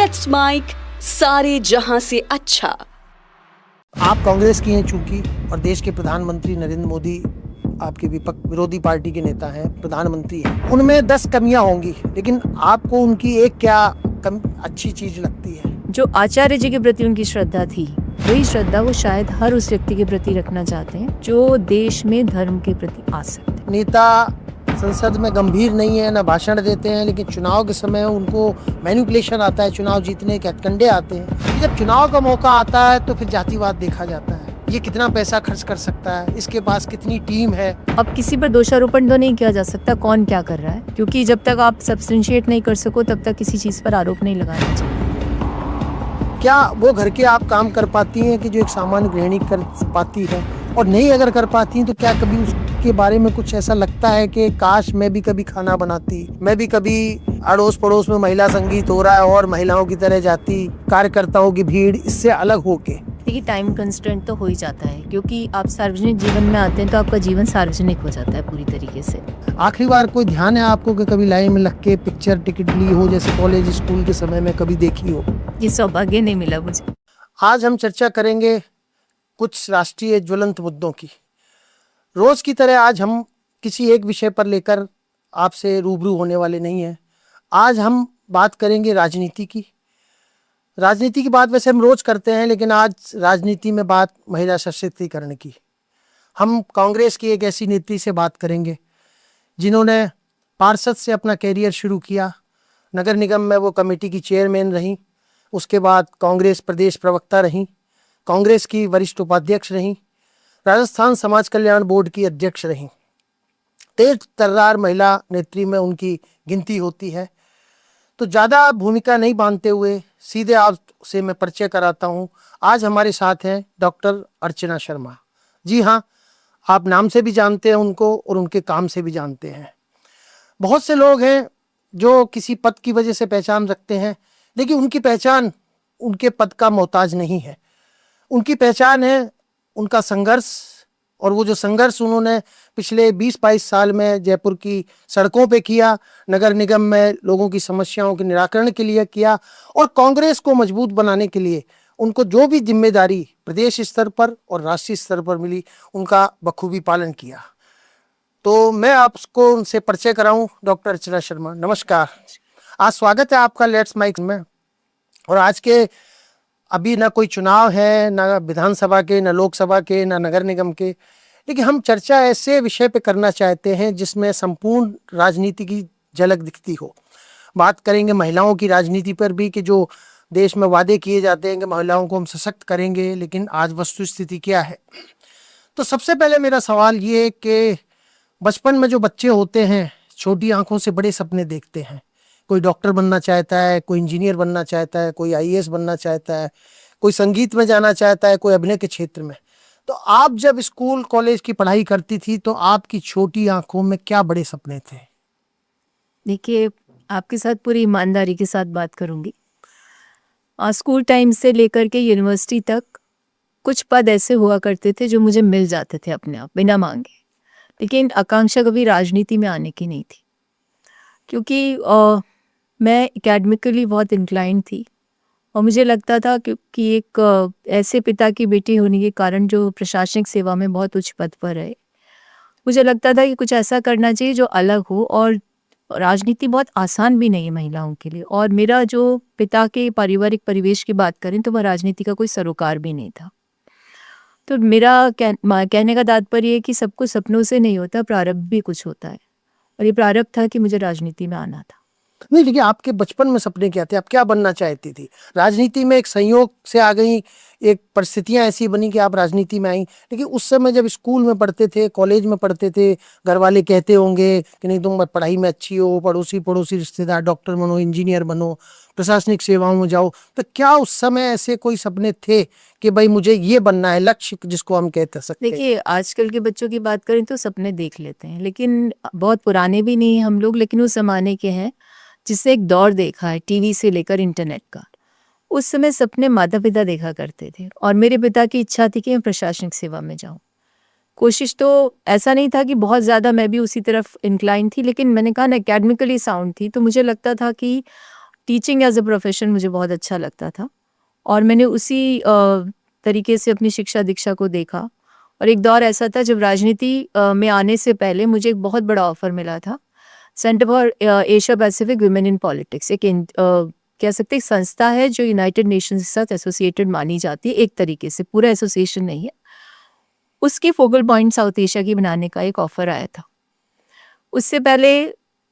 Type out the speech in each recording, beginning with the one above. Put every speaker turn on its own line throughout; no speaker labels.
Let's mic सारे जहां से अच्छा।
आप कांग्रेस की हैं चूंकि, और देश के प्रधानमंत्री नरेंद्र मोदी आपके विरोधी पार्टी के नेता हैं, प्रधानमंत्री हैं, उनमें 10 कमियां होंगी, लेकिन आपको उनकी एक क्या अच्छी चीज लगती है?
जो आचार्य जी के प्रति उनकी श्रद्धा थी, वही श्रद्धा वो शायद हर उस व्यक्ति के प्रति रखना चाहते हैं जो देश में धर्म के प्रति आसक्त है।
नेता संसद में गंभीर नहीं है, ना भाषण देते हैं, लेकिन चुनाव के समय उनको मैनिपुलेशन आता है, चुनाव जीतने के हथकंडे आते हैं। जब चुनाव का मौका आता है तो फिर जातिवाद देखा जाता है, ये कितना पैसा खर्च कर सकता है, इसके पास कितनी टीम है।
अब किसी पर दोषारोपण तो नहीं किया जा सकता कौन क्या कर रहा है, क्योंकि जब तक आप सब्सटेंशिएट नहीं कर सको तब तक किसी चीज पर आरोप नहीं लगाना चाहिए।
क्या वो घर के आप काम कर पाती हैं कि जो एक सामान्य गृहिणी कर पाती है? और नहीं अगर कर पाती हैं तो क्या कभी उसके बारे में कुछ ऐसा लगता है कि काश मैं भी कभी खाना बनाती, मैं भी कभी अड़ोस पड़ोस में महिला संगीत हो रहा है और महिलाओं की तरह जाती, कार्यकर्ताओं की भीड़ इससे अलग होके?
देखिए, टाइम कंस्ट्रेंट तो हो ही जाता है, क्योंकि आप सार्वजनिक जीवन में आते हैं तो आपका जीवन सार्वजनिक हो जाता है पूरी तरीके से।
आखिरी बार कोई ध्यान है आपको कि कभी लाइन में लग के पिक्चर टिकट ली हो, जैसे कॉलेज स्कूल के समय में कभी देखी हो?
ये सौभाग्य नहीं मिला मुझे।
आज हम चर्चा करेंगे कुछ राष्ट्रीय ज्वलंत मुद्दों की। रोज की तरह आज हम किसी एक विषय पर लेकर आपसे रूबरू होने वाले नहीं हैं। आज हम बात करेंगे राजनीति की। राजनीति की बात वैसे हम रोज करते हैं, लेकिन आज राजनीति में बात महिला सशक्तिकरण की। हम कांग्रेस की एक ऐसी नेत्री से बात करेंगे जिन्होंने पार्षद से अपना कैरियर शुरू किया, नगर निगम में वो कमेटी की चेयरमैन रहीं, उसके बाद कांग्रेस प्रदेश प्रवक्ता रहीं, कांग्रेस की वरिष्ठ उपाध्यक्ष रहीं, राजस्थान समाज कल्याण बोर्ड की अध्यक्ष रहीं। तेज तर्रार महिला नेत्री में उनकी गिनती होती है। तो ज़्यादा भूमिका नहीं बांधते हुए सीधे आपसे मैं परिचय कराता हूँ। आज हमारे साथ हैं डॉक्टर अर्चना शर्मा। जी हाँ, आप नाम से भी जानते हैं उनको और उनके काम से भी जानते हैं। बहुत से लोग हैं जो किसी पद की वजह से पहचान रखते हैं, लेकिन उनकी पहचान उनके पद का मोहताज नहीं है। उनकी पहचान है उनका संघर्ष, और वो जो संघर्ष उन्होंने पिछले 20-22 साल में जयपुर की सड़कों पे किया, नगर निगम में लोगों की समस्याओं के निराकरण के लिए किया, और कांग्रेस को मजबूत बनाने के लिए उनको जो भी जिम्मेदारी प्रदेश स्तर पर और राष्ट्रीय स्तर पर मिली, उनका बखूबी पालन किया। तो मैं आपको उनसे परिचय कराऊं। डॉक्टर अर्चना शर्मा, नमस्कार। आज स्वागत है आपका लेट्स माइक में। और आज के अभी ना कोई चुनाव है, ना विधानसभा के, ना लोकसभा के, ना नगर निगम के, लेकिन हम चर्चा ऐसे विषय पे करना चाहते हैं जिसमें संपूर्ण राजनीति की झलक दिखती हो। बात करेंगे महिलाओं की राजनीति पर भी, कि जो देश में वादे किए जाते हैं कि महिलाओं को हम सशक्त करेंगे, लेकिन आज वस्तुस्थिति क्या है। तो सबसे पहले मेरा सवाल ये है कि बचपन में जो बच्चे होते हैं छोटी आंखों से बड़े सपने देखते हैं। कोई डॉक्टर बनना चाहता है, कोई इंजीनियर बनना चाहता है, कोई आईएएस बनना चाहता है, कोई संगीत में जाना चाहता है, कोई अभिनय के क्षेत्र में। तो आप जब स्कूल कॉलेज की पढ़ाई करती थी तो आपकी छोटी आंखों में क्या बड़े सपने थे?
देखिए, आपके साथ पूरी ईमानदारी के साथ बात करूंगी। स्कूल टाइम से लेकर के यूनिवर्सिटी तक कुछ पद ऐसे हुआ करते थे जो मुझे मिल जाते थे अपने आप बिना मांगे, लेकिन आकांक्षा कभी राजनीति में आने की नहीं थी, क्योंकि मैं एकेडमिकली बहुत इंक्लाइंड थी और मुझे लगता था कि एक ऐसे पिता की बेटी होने के कारण जो प्रशासनिक सेवा में बहुत उच्च पद पर है, मुझे लगता था कि कुछ ऐसा करना चाहिए जो अलग हो। और राजनीति बहुत आसान भी नहीं है महिलाओं के लिए, और मेरा जो पिता के पारिवारिक परिवेश की बात करें तो वह राजनीति का कोई सरोकार भी नहीं था। तो मेरा कहने का तात्पर्य है कि सब कुछ सपनों से नहीं होता, प्रारब्ध भी कुछ होता है, और ये प्रारब्ध था कि मुझे राजनीति में आना था।
नहीं, लेकिन आपके बचपन में सपने क्या थे? आप क्या बनना चाहती थी? राजनीति में एक संयोग से आ गई, एक परिस्थितियां ऐसी बनी कि आप राजनीति में आई, लेकिन उस समय जब स्कूल में पढ़ते थे, कॉलेज में पढ़ते थे, घर वाले कहते होंगे कि नहीं तुम पढ़ाई में अच्छी हो, पड़ोसी रिश्तेदार डॉक्टर बनो, इंजीनियर बनो, प्रशासनिक सेवाओं में जाओ, तो क्या उस समय ऐसे कोई सपने थे कि भाई मुझे ये बनना है, लक्ष्य जिसको हम कहते सकते हैं?
देखिए, आजकल के बच्चों की बात करें तो सपने देख लेते हैं, लेकिन बहुत पुराने भी नहीं हम लोग, लेकिन उस जमाने के हैं जिससे एक दौर देखा है टीवी से लेकर इंटरनेट का। उस समय सपने माता पिता देखा करते थे, और मेरे पिता की इच्छा थी कि मैं प्रशासनिक सेवा में जाऊं। कोशिश तो ऐसा नहीं था कि बहुत ज़्यादा मैं भी उसी तरफ इंक्लाइन थी, लेकिन मैंने कहा ना एकेडमिकली साउंड थी, तो मुझे लगता था कि टीचिंग एज अ प्रोफेशन मुझे बहुत अच्छा लगता था और मैंने उसी तरीके से अपनी शिक्षा दीक्षा को देखा। और एक दौर ऐसा था जब राजनीति में आने से पहले मुझे एक बहुत बड़ा ऑफर मिला था। Centre for Asia Pacific women in politics एक कह सकते हैं संस्था है जो यूनाइटेड नेशंस के साथ एसोसिएटेड मानी जाती है, एक तरीके से, पूरा एसोसिएशन नहीं है। उसकी फोकल पॉइंट साउथ एशिया की बनाने का एक ऑफर आया था। उससे पहले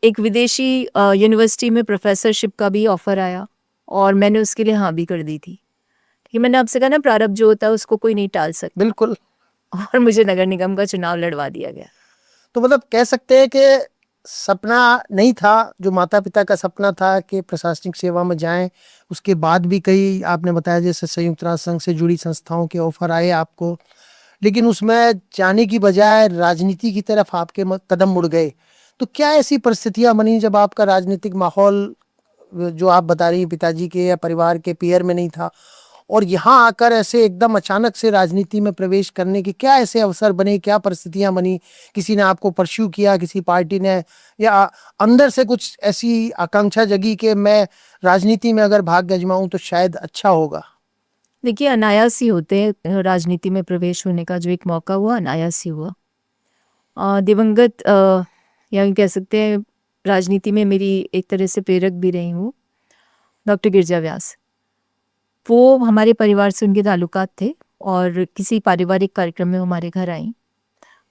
एक विदेशी यूनिवर्सिटी में प्रोफेसरशिप का भी ऑफर आया और मैंने उसके लिए हाँ भी कर दी थी। कि मैंने आपसे कहा ना, प्रारब्ध जो होता है उसको कोई नहीं टाल सकता।
बिल्कुल।
और मुझे नगर निगम का चुनाव लड़वा दिया गया।
तो मतलब कह सकते हैं कि सपना नहीं था, जो माता पिता का सपना था कि प्रशासनिक सेवा में जाएं, उसके बाद भी कई आपने बताया जैसे संयुक्त राष्ट्र संघ से जुड़ी संस्थाओं के ऑफर आए आपको, लेकिन उसमें जाने की बजाय राजनीति की तरफ आपके कदम मुड़ गए। तो क्या ऐसी परिस्थितियां बनी जब आपका राजनीतिक माहौल जो आप बता रही हैं पिताजी के या परिवार के पीयर में नहीं था, और यहाँ आकर ऐसे एकदम अचानक से राजनीति में प्रवेश करने के क्या ऐसे अवसर बने, क्या परिस्थितियां बनी? किसी ने आपको परस्यू किया, किसी पार्टी ने, या अंदर से कुछ ऐसी आकांक्षा जगी कि मैं राजनीति में अगर भाग गजमाऊं तो शायद अच्छा होगा?
देखिए, अनायास ही होते हैं राजनीति में प्रवेश होने का। जो एक मौका हुआ अनायास ही हुआ। दिवंगत या कह सकते हैं राजनीति में मेरी एक तरह से प्रेरक भी रही हूँ, डॉक्टर गिरजा व्यास। वो हमारे परिवार से उनके ताल्लुकात थे और किसी पारिवारिक कार्यक्रम में हमारे घर आई।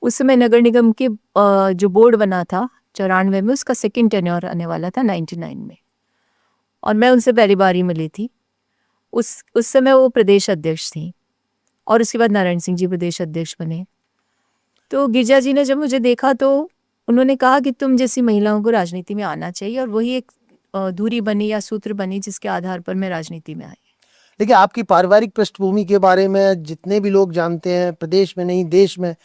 उस समय नगर निगम के जो बोर्ड बना था 94 में, उसका सेकंड टेन्योर आने वाला था 99 में, और मैं उनसे पहली बार ही मिली थी। उस समय वो प्रदेश अध्यक्ष थी और उसके बाद नारायण सिंह जी प्रदेश अध्यक्ष बने। तो गिरजा जी ने जब मुझे देखा तो उन्होंने कहा कि तुम जैसी महिलाओं को राजनीति में आना चाहिए, और वही एक दूरी बनी या सूत्र बनी जिसके आधार पर मैं राजनीति में आई।
देखिए, आपकी पारिवारिक पृष्ठभूमि के बारे में जितने भी लोग जानते हैं, प्रदेश में नहीं देश में,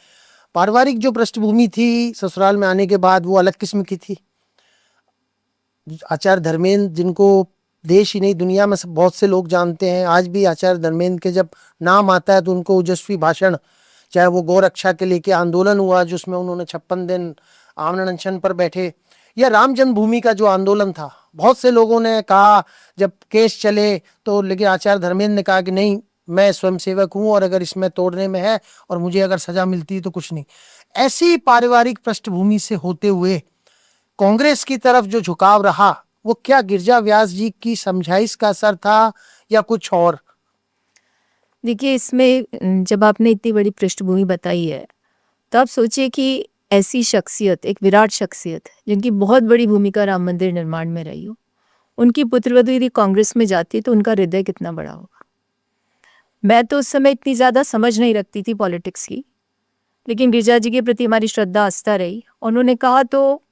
पारिवारिक जो पृष्ठभूमि थी ससुराल में आने के बाद वो अलग किस्म की थी। आचार्य धर्मेंद्र, जिनको देश ही नहीं दुनिया में बहुत से लोग जानते हैं, आज भी आचार्य धर्मेंद्र के जब नाम आता है तो उनको ओजस्वी भाषण, चाहे वो गौ रक्षा के लेके आंदोलन हुआ जिसमें उन्होंने 56 दिन आमरण अनशन पर बैठे, या राम जन्मभूमि का जो आंदोलन था, बहुत से लोगों ने कहा जब केस चले तो, लेकिन आचार्य धर्मेंद्र ने कहा कि नहीं, मैं स्वयंसेवक हूं और अगर इसमें तोड़ने में है और मुझे अगर सजा मिलती है तो कुछ नहीं। ऐसी पारिवारिक पृष्ठभूमि से होते हुए कांग्रेस की तरफ जो झुकाव रहा, वो क्या गिरजा व्यास जी की समझाइश का असर था या कुछ और?
देखिए, इसमें जब आपने इतनी बड़ी पृष्ठभूमि बताई है तो आप सोचिए कि ऐसी शख्सियत, एक विराट शख्सियत जिनकी बहुत बड़ी भूमिका राम मंदिर निर्माण में रही हो, उनकी पुत्रवधू यदि कांग्रेस में जाती तो उनका हृदय कितना बड़ा होगा। मैं तो उस समय इतनी ज़्यादा समझ नहीं रखती थी पॉलिटिक्स की, लेकिन गिरजा जी के प्रति हमारी श्रद्धा आस्था रही। उन्होंने कहा तो,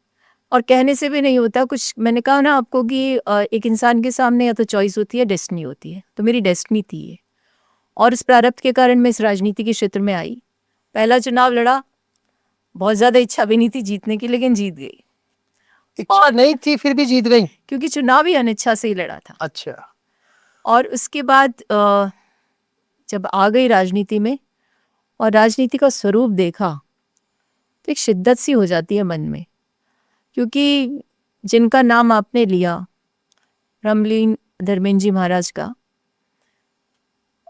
और कहने से भी नहीं होता कुछ। मैंने कहा ना आपको कि एक इंसान के सामने या तो चॉइस होती है, डेस्टिनी होती है। तो मेरी डेस्टिनी थी ये, और इस प्रारब्ध के कारण मैं इस राजनीति के क्षेत्र में आई। पहला चुनाव लड़ा, बहुत ज़्यादा इच्छा भी नहीं थी जीतने की, लेकिन जीत गई।
इच्छा नहीं थी फिर भी जीत गई?
क्योंकि चुनाव ही अनिच्छा से ही लड़ा था।
अच्छा।
और उसके बाद जब आ गई राजनीति में और राजनीति का स्वरूप देखा तो एक शिद्दत सी हो जाती है मन में, क्योंकि जिनका नाम आपने लिया, रामलीन धर्मेंद्र जी महाराज का,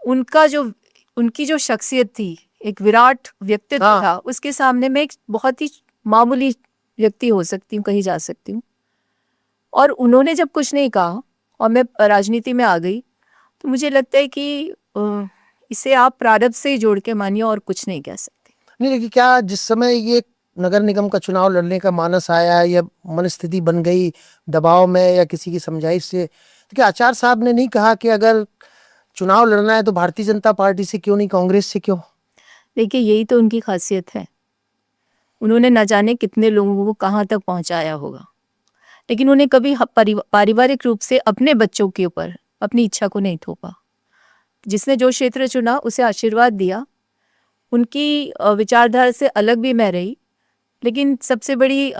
उनकी जो शख्सियत थी, एक विराट व्यक्तित्व था, उसके सामने मैं एक बहुत ही मामूली व्यक्ति हो सकती हूँ, कही जा सकती हूँ। और उन्होंने जब कुछ नहीं कहा और मैं राजनीति में आ गई, तो मुझे लगता है कि इसे आप प्रारब्ध से ही जोड़ के मानिए और कुछ नहीं कह सकते।
नहीं, लेकिन क्या जिस समय ये नगर निगम का चुनाव लड़ने का मानस आया या मनस्थिति बन गई दबाव में या किसी की समझाइश से, तो क्या आचार्य साहब ने नहीं कहा कि अगर चुनाव लड़ना है तो भारतीय जनता पार्टी से क्यों नहीं, कांग्रेस से क्यों?
देखिए, यही तो उनकी खासियत है। उन्होंने न जाने कितने लोगों को कहाँ तक पहुँचाया होगा, लेकिन उन्हें कभी पारिवारिक रूप से अपने बच्चों के ऊपर अपनी इच्छा को नहीं थोपा। जिसने जो क्षेत्र चुना उसे आशीर्वाद दिया। उनकी विचारधारा से अलग भी मैं रही, लेकिन सबसे बड़ी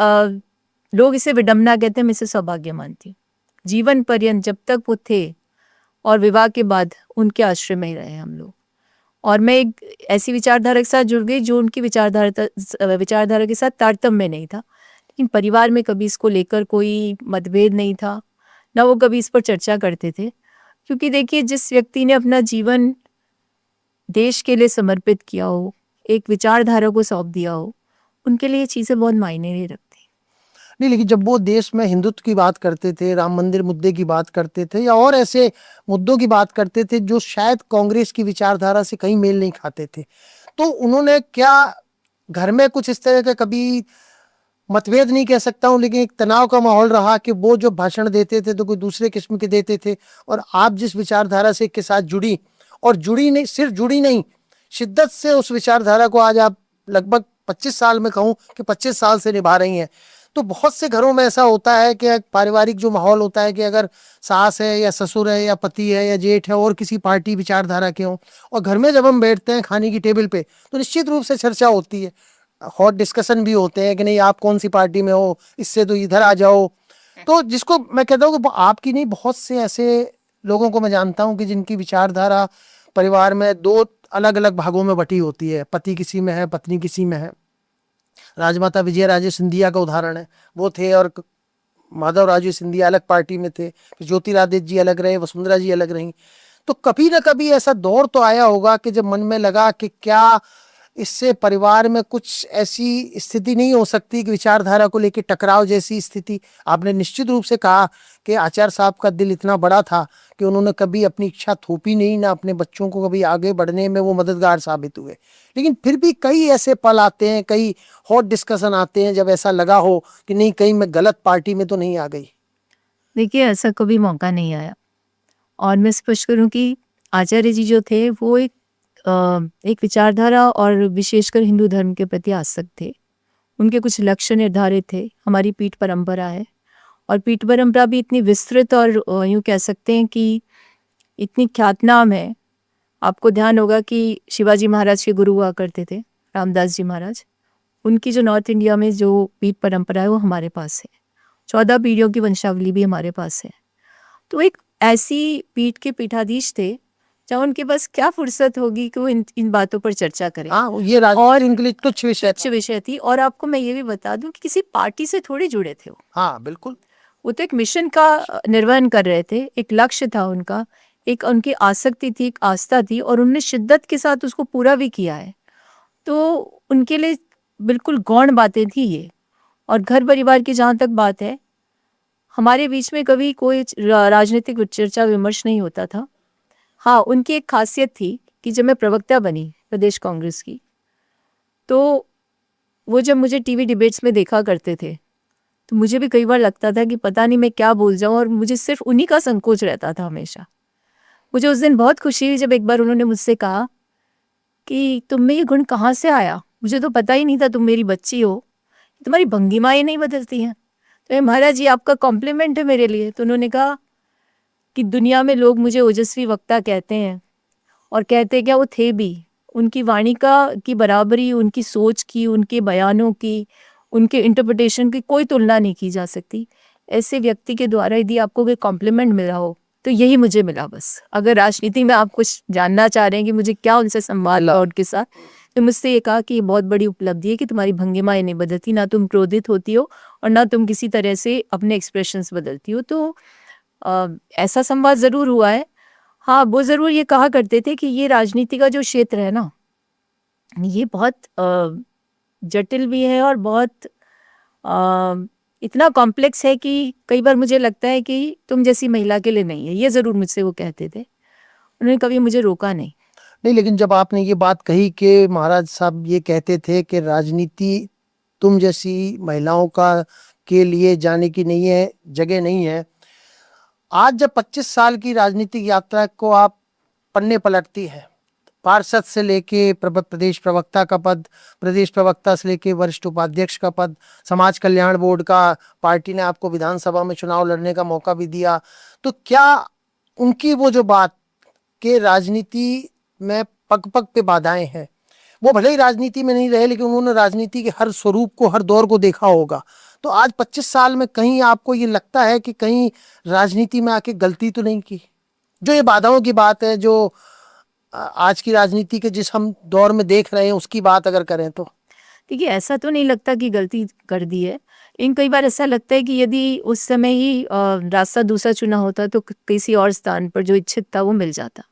लोग इसे विडम्बना कहते हैं, मैं इसे सौभाग्य मानती हूँ। जीवन पर्यंत जब तक वो थे और विवाह के बाद उनके आश्रय में ही रहे हम लोग। और मैं एक ऐसी विचारधारा के साथ जुड़ गई जो उनकी विचारधारा के साथ तारतम्य नहीं था, लेकिन परिवार में कभी इसको लेकर कोई मतभेद नहीं था, ना वो कभी इस पर चर्चा करते थे। क्योंकि देखिए, जिस व्यक्ति ने अपना जीवन देश के लिए समर्पित किया हो, एक विचारधारा को सौंप दिया हो, उनके लिए ये चीज़ें बहुत मायने नहीं रखती।
नहीं, लेकिन जब वो देश में हिंदुत्व की बात करते थे, राम मंदिर मुद्दे की बात करते थे या और ऐसे मुद्दों की बात करते थे जो शायद कांग्रेस की विचारधारा से कहीं मेल नहीं खाते थे, तो उन्होंने क्या घर में कुछ इस तरह का कभी मतभेद नहीं कह सकता हूँ, लेकिन एक तनाव का माहौल रहा कि वो जो भाषण देते थे तो कोई दूसरे किस्म के देते थे, और आप जिस विचारधारा से के साथ जुड़ी, और जुड़ी नहीं, सिर्फ जुड़ी नहीं, शिद्दत से उस विचारधारा को आज आप लगभग 25 साल में कहूँ कि 25 साल से निभा रही हैं। तो बहुत से घरों में ऐसा होता है कि एक पारिवारिक जो माहौल होता है कि अगर सास है या ससुर है या पति है या जेठ है और किसी पार्टी विचारधारा के हों, और घर में जब हम बैठते हैं खाने की टेबल पे, तो निश्चित रूप से चर्चा होती है, हॉट डिस्कशन भी होते हैं कि नहीं आप कौन सी पार्टी में हो, इससे तो इधर आ जाओ। तो जिसको मैं कहता हूँ कि आपकी नहीं, बहुत से ऐसे लोगों को मैं जानता हूँ कि जिनकी विचारधारा परिवार में दो अलग अलग भागों में बटी होती है, पति किसी में है, पत्नी किसी में है। राजमाता विजय राजे सिंधिया का उदाहरण है, वो थे और माधव राजे सिंधिया अलग पार्टी में थे, फिर ज्योतिरादित्य जी अलग रहे, वसुंधरा जी अलग रहीं। तो कभी ना कभी ऐसा दौर तो आया होगा कि जब मन में लगा कि क्या इससे परिवार में कुछ ऐसी स्थिति नहीं हो सकती कि विचारधारा को लेकर टकराव जैसी स्थिति। आपने निश्चित रूप से कहा कि आचार्य साहब का दिल इतना बड़ा था कि उन्होंने कभी अपनी इच्छा थोपी नहीं, ना अपने बच्चों को कभी आगे बढ़ने में वो मददगार साबित हुए। लेकिन फिर भी कई ऐसे पल आते हैं, कई हॉट डिस्कशन आते हैं जब ऐसा लगा हो कि नहीं कहीं मैं गलत पार्टी में तो नहीं आ गई।
देखिए, ऐसा कभी मौका नहीं आया। और मैं स्पष्ट करूं कि आचार्य जी जो थे वो एक विचारधारा और विशेषकर हिंदू धर्म के प्रति आसक्त थे। उनके कुछ लक्ष्य निर्धारित थे। हमारी पीठ परंपरा है, और पीठ परंपरा भी इतनी विस्तृत और यूँ कह सकते हैं कि इतनी ख्यातनाम है। आपको ध्यान होगा कि शिवाजी महाराज के गुरु हुआ करते थे, रामदास जी महाराज। उनकी जो नॉर्थ इंडिया में जो पीठ परंपरा है वो हमारे पास है। 14 पीढ़ियों की वंशावली भी हमारे पास है। तो एक ऐसी पीठ के पीठाधीश थे जहाँ उनके पास क्या फुर्सत होगी कि वो इन बातों पर चर्चा करें।
हाँ, ये और उनके लिए तुच्छ
विषय थी। और आपको मैं ये भी बता दूं कि किसी पार्टी से थोड़ी जुड़े थे वो।
हाँ बिल्कुल,
वो तो एक मिशन का निर्वहन कर रहे थे, एक लक्ष्य था उनका, एक उनकी आसक्ति थी, एक आस्था थी, और उन्होंने शिद्दत के साथ उसको पूरा भी किया है। तो उनके लिए बिल्कुल गौण बातें थी ये। और घर परिवार की जहाँ तक बात है, हमारे बीच में कभी कोई राजनीतिक चर्चा विमर्श नहीं होता था। हाँ, उनकी एक खासियत थी कि जब मैं प्रवक्ता बनी प्रदेश कांग्रेस की, तो वो जब मुझे टीवी डिबेट्स में देखा करते थे तो मुझे भी कई बार लगता था कि पता नहीं मैं क्या बोल जाऊं, और मुझे सिर्फ उन्हीं का संकोच रहता था हमेशा। मुझे उस दिन बहुत खुशी हुई जब एक बार उन्होंने मुझसे कहा कि तुम में ये गुण कहाँ से आया, मुझे तो पता ही नहीं था, तुम मेरी बच्ची हो, तुम्हारी भंगिमाएं नहीं बदलती हैं। तो महाराज जी आपका कॉम्प्लीमेंट है मेरे लिए। तो उन्होंने कहा कि दुनिया में लोग मुझे ओजस्वी वक्ता कहते हैं, और कहते क्या वो थे भी। उनकी वाणी की बराबरी, उनकी सोच की, उनके बयानों की, उनके इंटरप्रिटेशन की कोई तुलना नहीं की जा सकती। ऐसे व्यक्ति के द्वारा यदि आपको कोई कॉम्प्लीमेंट मिला हो तो यही मुझे मिला बस। अगर राजनीति में आप कुछ जानना चाह रहे हैं कि मुझे क्या उनसे संवाद और उनके साथ, तो मुझसे ये कहा कि ये बहुत बड़ी उपलब्धि है कि तुम्हारी भंगिमाएं नहीं बदलती, ना तुम क्रोधित होती हो और ना तुम किसी तरह से अपने एक्सप्रेशंस बदलती हो। तो ऐसा संवाद ज़रूर हुआ है। हाँ, वो ज़रूर ये कहा करते थे कि ये राजनीति का जो क्षेत्र है ना, ये बहुत जटिल भी है और बहुत इतना कॉम्प्लेक्स है कि कई बार मुझे लगता है कि तुम जैसी महिला के लिए नहीं है। ये ज़रूर मुझसे वो कहते थे। उन्होंने कभी मुझे रोका नहीं।
लेकिन जब आपने ये बात कही कि महाराज साहब ये कहते थे कि राजनीति तुम जैसी महिलाओं का के लिए जाने की नहीं है, जगह नहीं है, आज जब 25 साल की राजनीतिक यात्रा को आप पन्ने पलटती है, पार्षद से लेके प्रदेश प्रवक्ता का पद, प्रदेश प्रवक्ता से लेके वरिष्ठ उपाध्यक्ष का पद, समाज कल्याण बोर्ड का पार्टी ने आपको विधानसभा में चुनाव लड़ने का मौका भी दिया, तो क्या उनकी वो जो बात कि राजनीति में पग पग पे बाधाएं हैं, वो भले ही राजनीति में नहीं रहे लेकिन उन्होंने राजनीति के हर स्वरूप को, हर दौर को देखा होगा, तो आज 25 साल में कहीं आपको ये लगता है कि कहीं राजनीति में आके गलती तो नहीं की? जो ये बाधाओं की बात है, जो आज की राजनीति के जिस हम दौर में देख रहे हैं उसकी बात अगर करें तो
देखिए, ऐसा तो नहीं लगता कि गलती कर दी है, इन कई बार ऐसा लगता है कि यदि उस समय ही रास्ता दूसरा चुना होता तो किसी और स्थान पर जो इच्छित था वो मिल जाता।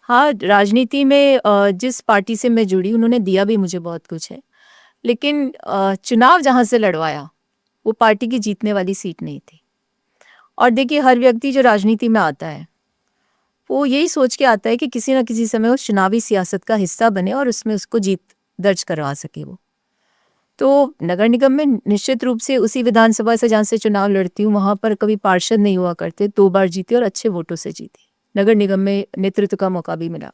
हाँ, राजनीति में जिस पार्टी से मैं जुड़ी उन्होंने दिया भी मुझे बहुत कुछ है, लेकिन चुनाव जहाँ से लड़वाया वो पार्टी की जीतने वाली सीट नहीं थी। और देखिए, हर व्यक्ति जो राजनीति में आता है वो यही सोच के आता है कि किसी न किसी समय उस चुनावी सियासत का हिस्सा बने और उसमें उसको जीत दर्ज करवा सके वो। तो नगर निगम में निश्चित रूप से उसी विधानसभा से जहाँ से चुनाव लड़ती हूँ वहाँ पर कभी पार्षद नहीं हुआ करते, 2 बार जीती और अच्छे वोटों से जीती। नगर निगम में नेतृत्व का मौका भी मिला।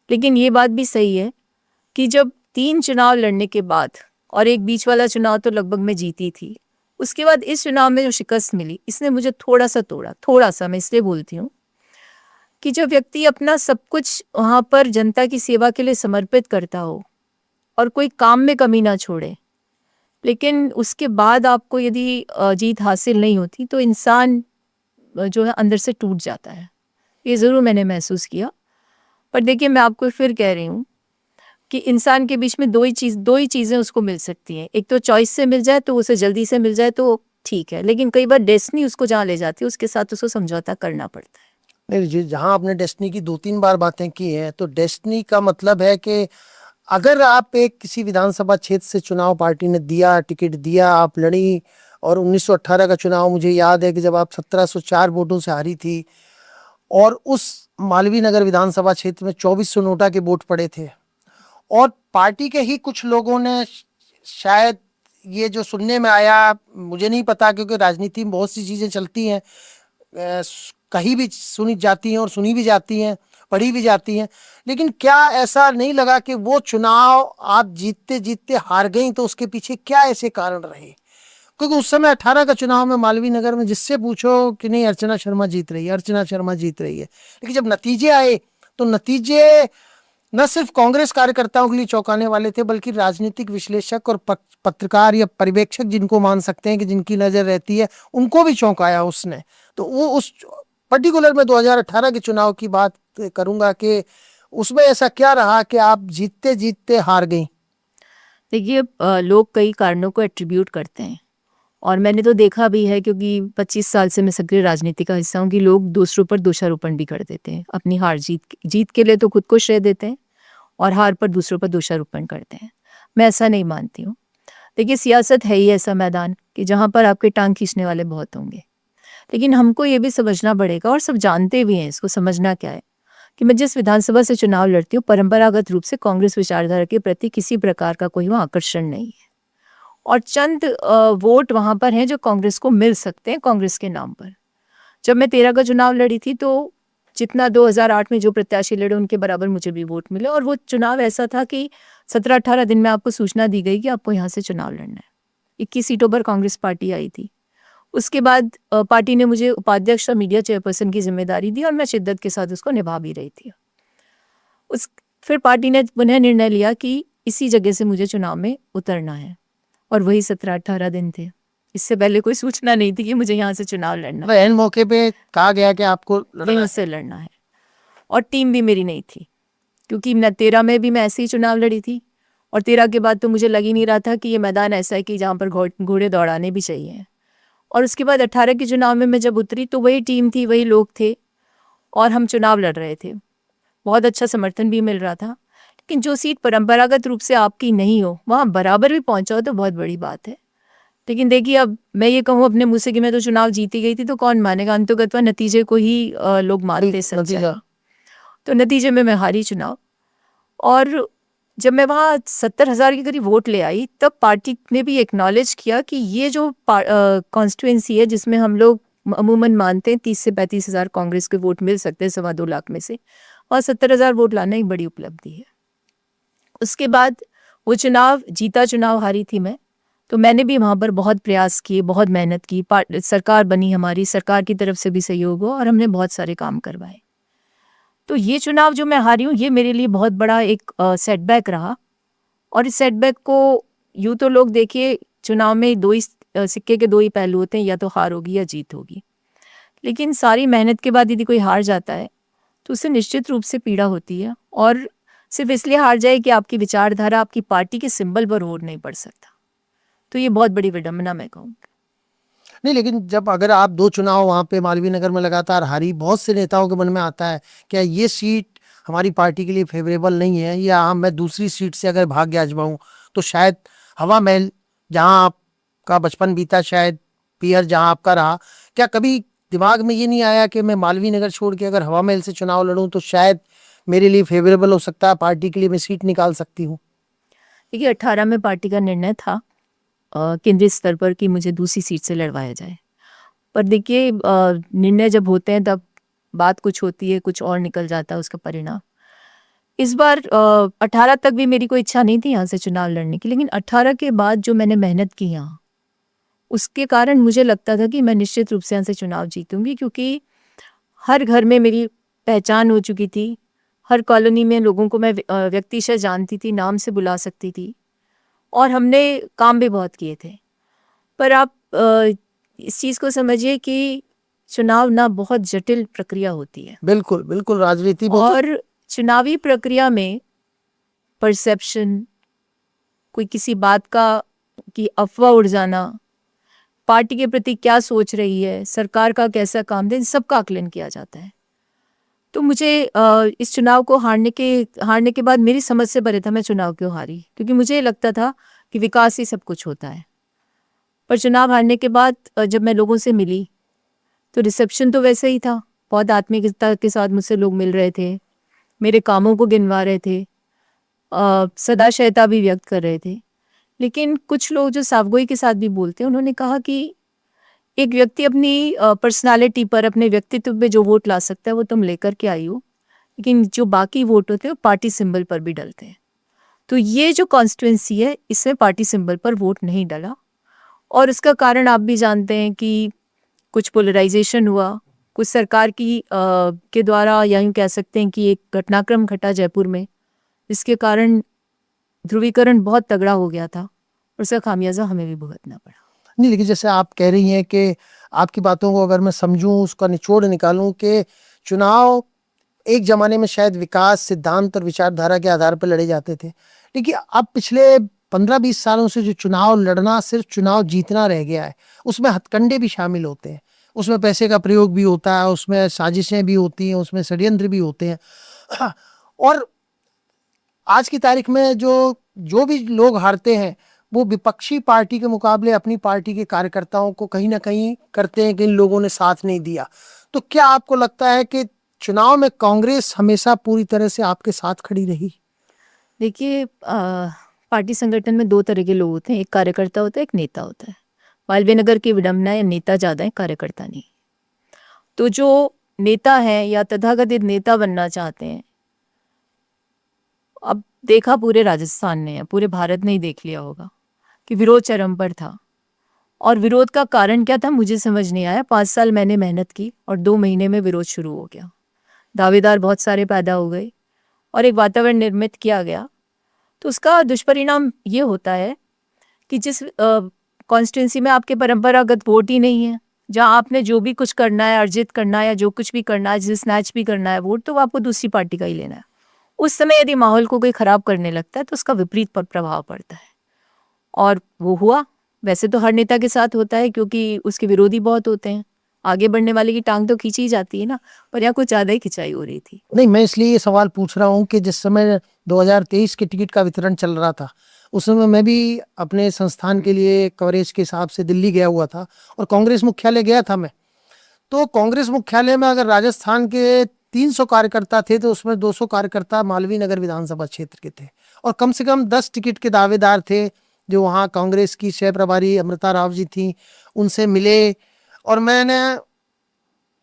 लेकिन ये बात भी सही है कि जब 3 चुनाव लड़ने के बाद और एक बीच वाला चुनाव तो लगभग मैं जीती थी, उसके बाद इस चुनाव में जो शिकस्त मिली इसने मुझे थोड़ा सा तोड़ा। थोड़ा सा मैं इसलिए बोलती हूँ कि जब व्यक्ति अपना सब कुछ वहाँ पर जनता की सेवा के लिए समर्पित करता हो और कोई काम में कमी ना छोड़े, लेकिन उसके बाद आपको यदि जीत हासिल नहीं होती तो इंसान जो है अंदर से टूट जाता है। ये ज़रूर मैंने महसूस किया। पर देखिए, मैं आपको फिर कह रही हूँ कि इंसान के बीच में दो ही चीज़ें उसको मिल सकती हैं। एक तो चॉइस से मिल जाए तो उसे जल्दी से मिल जाए तो ठीक है, लेकिन कई बार डेस्टिनी उसको जहाँ ले जाती है उसके साथ उसको समझौता करना पड़ता है।
नहीं जी, जहाँ आपने डेस्टिनी की 2-3 बार बातें की हैं, तो डेस्टिनी का मतलब है कि अगर आप एक किसी विधानसभा क्षेत्र से चुनाव पार्टी ने दिया, टिकट दिया, आप लड़ी, और 1918 का चुनाव मुझे याद है कि जब आप 1704 वोटों से हारी थी और उस मालवीय नगर विधानसभा क्षेत्र में 2400 नोटा के वोट पड़े थे, और पार्टी के ही कुछ लोगों ने, शायद ये जो सुनने में आया, मुझे नहीं पता क्योंकि राजनीति में बहुत सी चीज़ें चलती हैं, कहीं भी सुनी जाती हैं और सुनी भी जाती हैं, पढ़ी भी जाती हैं, लेकिन क्या ऐसा नहीं लगा कि वो चुनाव आप जीतते जीतते हार गई, तो उसके पीछे क्या ऐसे कारण रहे? क्योंकि उस समय 18 का चुनाव में मालवीय नगर में जिससे पूछो कि नहीं अर्चना शर्मा जीत रही है, अर्चना शर्मा जीत रही है, लेकिन जब नतीजे आए तो नतीजे न सिर्फ कांग्रेस कार्यकर्ताओं के लिए चौंकाने वाले थे, बल्कि राजनीतिक विश्लेषक और पत्रकार या पर्यवेक्षक जिनको मान सकते हैं कि जिनकी नज़र रहती है, उनको भी चौंकाया उसने। तो वो उस पर्टिकुलर में 2018 के चुनाव की बात करूंगा कि उसमें ऐसा क्या रहा कि आप जीतते जीतते हार गई?
देखिए, लोग कई कारणों को एट्रीब्यूट करते हैं और मैंने तो देखा भी है, क्योंकि 25 साल से मैं सक्रिय राजनीति का हिस्सा हूँ, कि लोग दूसरों पर दोषारोपण भी कर देते हैं। अपनी हार जीत के लिए तो खुद को श्रेय देते हैं और हार पर दूसरों पर दोषारोपण करते हैं। मैं ऐसा नहीं मानती हूँ। देखिए, सियासत है ही ऐसा मैदान कि जहाँ पर आपके टांग खींचने वाले बहुत होंगे, लेकिन हमको ये भी समझना पड़ेगा, और सब जानते भी हैं इसको, समझना क्या है कि मैं जिस विधानसभा से चुनाव लड़ती हूँ परंपरागत रूप से कांग्रेस विचारधारा के प्रति किसी प्रकार का कोई वहाँ आकर्षण नहीं है, और चंद वोट वहाँ पर हैं जो कांग्रेस को मिल सकते हैं कांग्रेस के नाम पर। जब मैं 13 का चुनाव लड़ी थी तो जितना 2008 में जो प्रत्याशी लड़े उनके बराबर मुझे भी वोट मिले, और वो चुनाव ऐसा था कि 17-18 दिन में आपको सूचना दी गई कि आपको यहाँ से चुनाव लड़ना है। 21 सीटों पर कांग्रेस पार्टी आई थी। उसके बाद पार्टी ने मुझे उपाध्यक्ष और मीडिया चेयरपर्सन की जिम्मेदारी दी और मैं शिद्दत के साथ उसको निभा भी रही थी। फिर पार्टी ने पुनः निर्णय लिया कि इसी जगह से मुझे चुनाव में उतरना है, और वही 17-18 दिन थे। इससे पहले कोई सूचना नहीं थी कि मुझे यहाँ से चुनाव लड़ना है।
एन मौके पे कहा गया कि आपको
से लड़ना है, और टीम भी मेरी नहीं थी, क्योंकि 13 में भी मैं ऐसे ही चुनाव लड़ी थी, और 13 के बाद तो मुझे लग ही नहीं रहा था कि ये मैदान ऐसा है कि जहाँ पर घोड़े दौड़ाने भी चाहिए। और उसके बाद 18 के चुनाव में मैं जब उतरी तो वही टीम थी, वही लोग थे, और हम चुनाव लड़ रहे थे। बहुत अच्छा समर्थन भी मिल रहा था। लेकिन जो सीट परंपरागत रूप से आपकी नहीं हो वहाँ बराबर भी पहुँचा हो तो बहुत बड़ी बात है। लेकिन देखिए, अब मैं ये कहूँ अपने मुँह से कि मैं तो चुनाव जीती गई थी तो कौन मानेगा? अंततः नतीजे को ही लोग मानते सच्चाई। तो नतीजे में मैं हारी चुनाव, और जब मैं वहाँ 70,000 के करीब वोट ले आई तब पार्टी ने भी एक्नॉलेज किया कि ये जो कॉन्स्टिट्यूएंसी है जिसमें हम लोग अमूमन मानते हैं 30 से 35,000 कांग्रेस के वोट मिल सकते हैं 2.25 लाख में से, और 70,000 वोट लाना एक बड़ी उपलब्धि है। उसके बाद वो चुनाव जीता, चुनाव हारी थी मैं, तो मैंने भी वहाँ पर बहुत प्रयास किए, बहुत मेहनत की। सरकार बनी, हमारी सरकार की तरफ से भी सहयोग हो और हमने बहुत सारे काम करवाए। तो ये चुनाव जो मैं हारी हूँ ये मेरे लिए बहुत बड़ा एक सेटबैक रहा, और इस सेटबैक को यूँ तो लोग देखिए चुनाव में सिक्के के 2 ही पहलू होते हैं, या तो हार होगी या जीत होगी। लेकिन सारी मेहनत के बाद यदि कोई हार जाता है तो उससे निश्चित रूप से पीड़ा होती है, और सिर्फ इसलिए हार जाए कि आपकी विचारधारा आपकी पार्टी के सिंबल पर वोट नहीं पड़ सकता। तो ये बहुत बड़ी विडंबना मैं कहूँगी।
नहीं, लेकिन जब अगर आप 2 चुनाव वहाँ पे मालवीय नगर में लगातार हारी, बहुत से नेताओं के मन में आता है क्या ये सीट हमारी पार्टी के लिए फेवरेबल नहीं है, या मैं दूसरी सीट से अगर भाग्य आजमाऊं तो शायद हवा महल जहाँ आपका बचपन बीता, शायद पियर जहाँ आपका रहा, क्या कभी दिमाग में ये नहीं आया कि मैं मालवीय नगर छोड़ के अगर हवा महल से चुनाव लड़ूं तो शायद मेरे लिए फेवरेबल हो सकता है, पार्टी के लिए मैं सीट निकाल सकती हूँ?
देखिए 18 में पार्टी का निर्णय था केंद्रीय स्तर पर कि मुझे दूसरी सीट से लड़वाया जाए। पर देखिए निर्णय जब होते हैं तब बात कुछ होती है, कुछ और निकल जाता है उसका परिणाम। इस बार 18 तक भी मेरी कोई इच्छा नहीं थी यहाँ से चुनाव लड़ने की, लेकिन 18 के बाद जो मैंने मेहनत की यहाँ, उसके कारण मुझे लगता था कि मैं निश्चित रूप से यहाँ से चुनाव जीतूंगी, क्योंकि हर घर में मेरी पहचान हो चुकी थी, हर कॉलोनी में लोगों को मैं व्यक्तिशः जानती थी, नाम से बुला सकती थी, और हमने काम भी बहुत किए थे। पर आप इस चीज़ को समझिए कि चुनाव ना बहुत जटिल प्रक्रिया होती है,
बिल्कुल बिल्कुल, राजनीति बहुत
और चुनावी प्रक्रिया में परसेप्शन, कोई किसी बात का कि अफवाह उड़ जाना, पार्टी के प्रति क्या सोच रही है, सरकार का कैसा काम है, इन सबका आकलन किया जाता है। तो मुझे इस चुनाव को हारने के बाद मेरी समझ से परे था मैं चुनाव क्यों हारी, क्योंकि मुझे लगता था कि विकास ही सब कुछ होता है। पर चुनाव हारने के बाद जब मैं लोगों से मिली तो रिसेप्शन तो वैसे ही था, बहुत आत्मीयता के साथ मुझसे लोग मिल रहे थे, मेरे कामों को गिनवा रहे थे, सदाशयता भी व्यक्त कर रहे थे। लेकिन कुछ लोग जो साफगोई के साथ भी बोलते हैं, उन्होंने कहा कि एक व्यक्ति अपनी पर्सनालिटी पर, अपने व्यक्तित्व पे जो वोट ला सकता है वो तुम लेकर के आई हो, लेकिन जो बाकी वोट होते हैं वो पार्टी सिंबल पर भी डलते हैं। तो ये जो कॉन्स्टिट्यूंसी है इसमें पार्टी सिंबल पर वोट नहीं डला, और इसका कारण आप भी जानते हैं कि कुछ पोलराइजेशन हुआ, कुछ सरकार की के द्वारा, या यूँ कह सकते हैं कि एक घटनाक्रम घटा जयपुर में, जिसके कारण ध्रुवीकरण बहुत तगड़ा हो गया था, और उसका खामियाजा हमें भी भुगतना पड़ा।
नहीं, लेकिन जैसे आप कह रही हैं कि आपकी बातों को अगर मैं समझूं, उसका निचोड़ निकालूं कि चुनाव एक जमाने में शायद विकास, सिद्धांत और विचारधारा के आधार पर लड़े जाते थे, लेकिन अब पिछले 15-20 सालों से जो चुनाव लड़ना सिर्फ चुनाव जीतना रह गया है, उसमें हथकंडे भी शामिल होते हैं, उसमें पैसे का प्रयोग भी होता है, उसमें साजिशें भी होती हैं, उसमें षड्यंत्र भी होते हैं। और आज की तारीख में जो भी लोग हारते हैं वो विपक्षी पार्टी के मुकाबले अपनी पार्टी के कार्यकर्ताओं को कहीं ना कहीं करते हैं कि इन लोगों ने साथ नहीं दिया। तो क्या आपको लगता है कि चुनाव में कांग्रेस हमेशा पूरी तरह से आपके साथ खड़ी रही?
देखिए पार्टी संगठन में 2 तरह के लोग होते हैं, एक कार्यकर्ता होता है, एक नेता होता है। मालवीय नगर की विडंबना है, नेता ज़्यादा है, कार्यकर्ता नहीं। तो जो नेता है या तथाकथित नेता बनना चाहते हैं, अब देखा पूरे राजस्थान ने, पूरे भारत ने ही देख लिया होगा कि विरोध चरम पर था, और विरोध का कारण क्या था मुझे समझ नहीं आया। 5 साल मैंने मेहनत की और 2 महीने में विरोध शुरू हो गया, दावेदार बहुत सारे पैदा हो गए और एक वातावरण निर्मित किया गया। तो उसका दुष्परिणाम ये होता है कि जिस कॉन्स्टिट्यूंसी में आपके परंपरागत वोट ही नहीं है, जहाँ आपने जो भी कुछ करना है, अर्जित करना है, या जो कुछ भी करना है, जिस स्नैच भी करना है वोट, तो वो आपको दूसरी पार्टी का ही लेना है। उस समय यदि माहौल को कोई खराब करने लगता है तो उसका विपरीत पर प्रभाव पड़ता है, और वो हुआ। वैसे तो हर नेता के साथ होता है, क्योंकि उसके विरोधी बहुत होते हैं, आगे बढ़ने वाले की टांग तो खींची ही जाती है ना, पर यहाँ कुछ ज़्यादा ही खिंचाई हो रही थी।
नहीं, मैं इसलिए ये सवाल पूछ रहा हूँ कि जिस समय 2023 के टिकट का वितरण चल रहा था, उस समय मैं भी अपने संस्थान के लिए कवरेज के हिसाब से दिल्ली गया हुआ था और कांग्रेस मुख्यालय गया था मैं। तो कांग्रेस मुख्यालय में अगर राजस्थान के 300 कार्यकर्ता थे तो उसमें 200 कार्यकर्ता मालवीय नगर विधानसभा क्षेत्र के थे, और कम से कम 10 टिकट के दावेदार थे जो वहाँ कांग्रेस की सह प्रभारी अमृता राव जी थी, उनसे मिले। और मैंने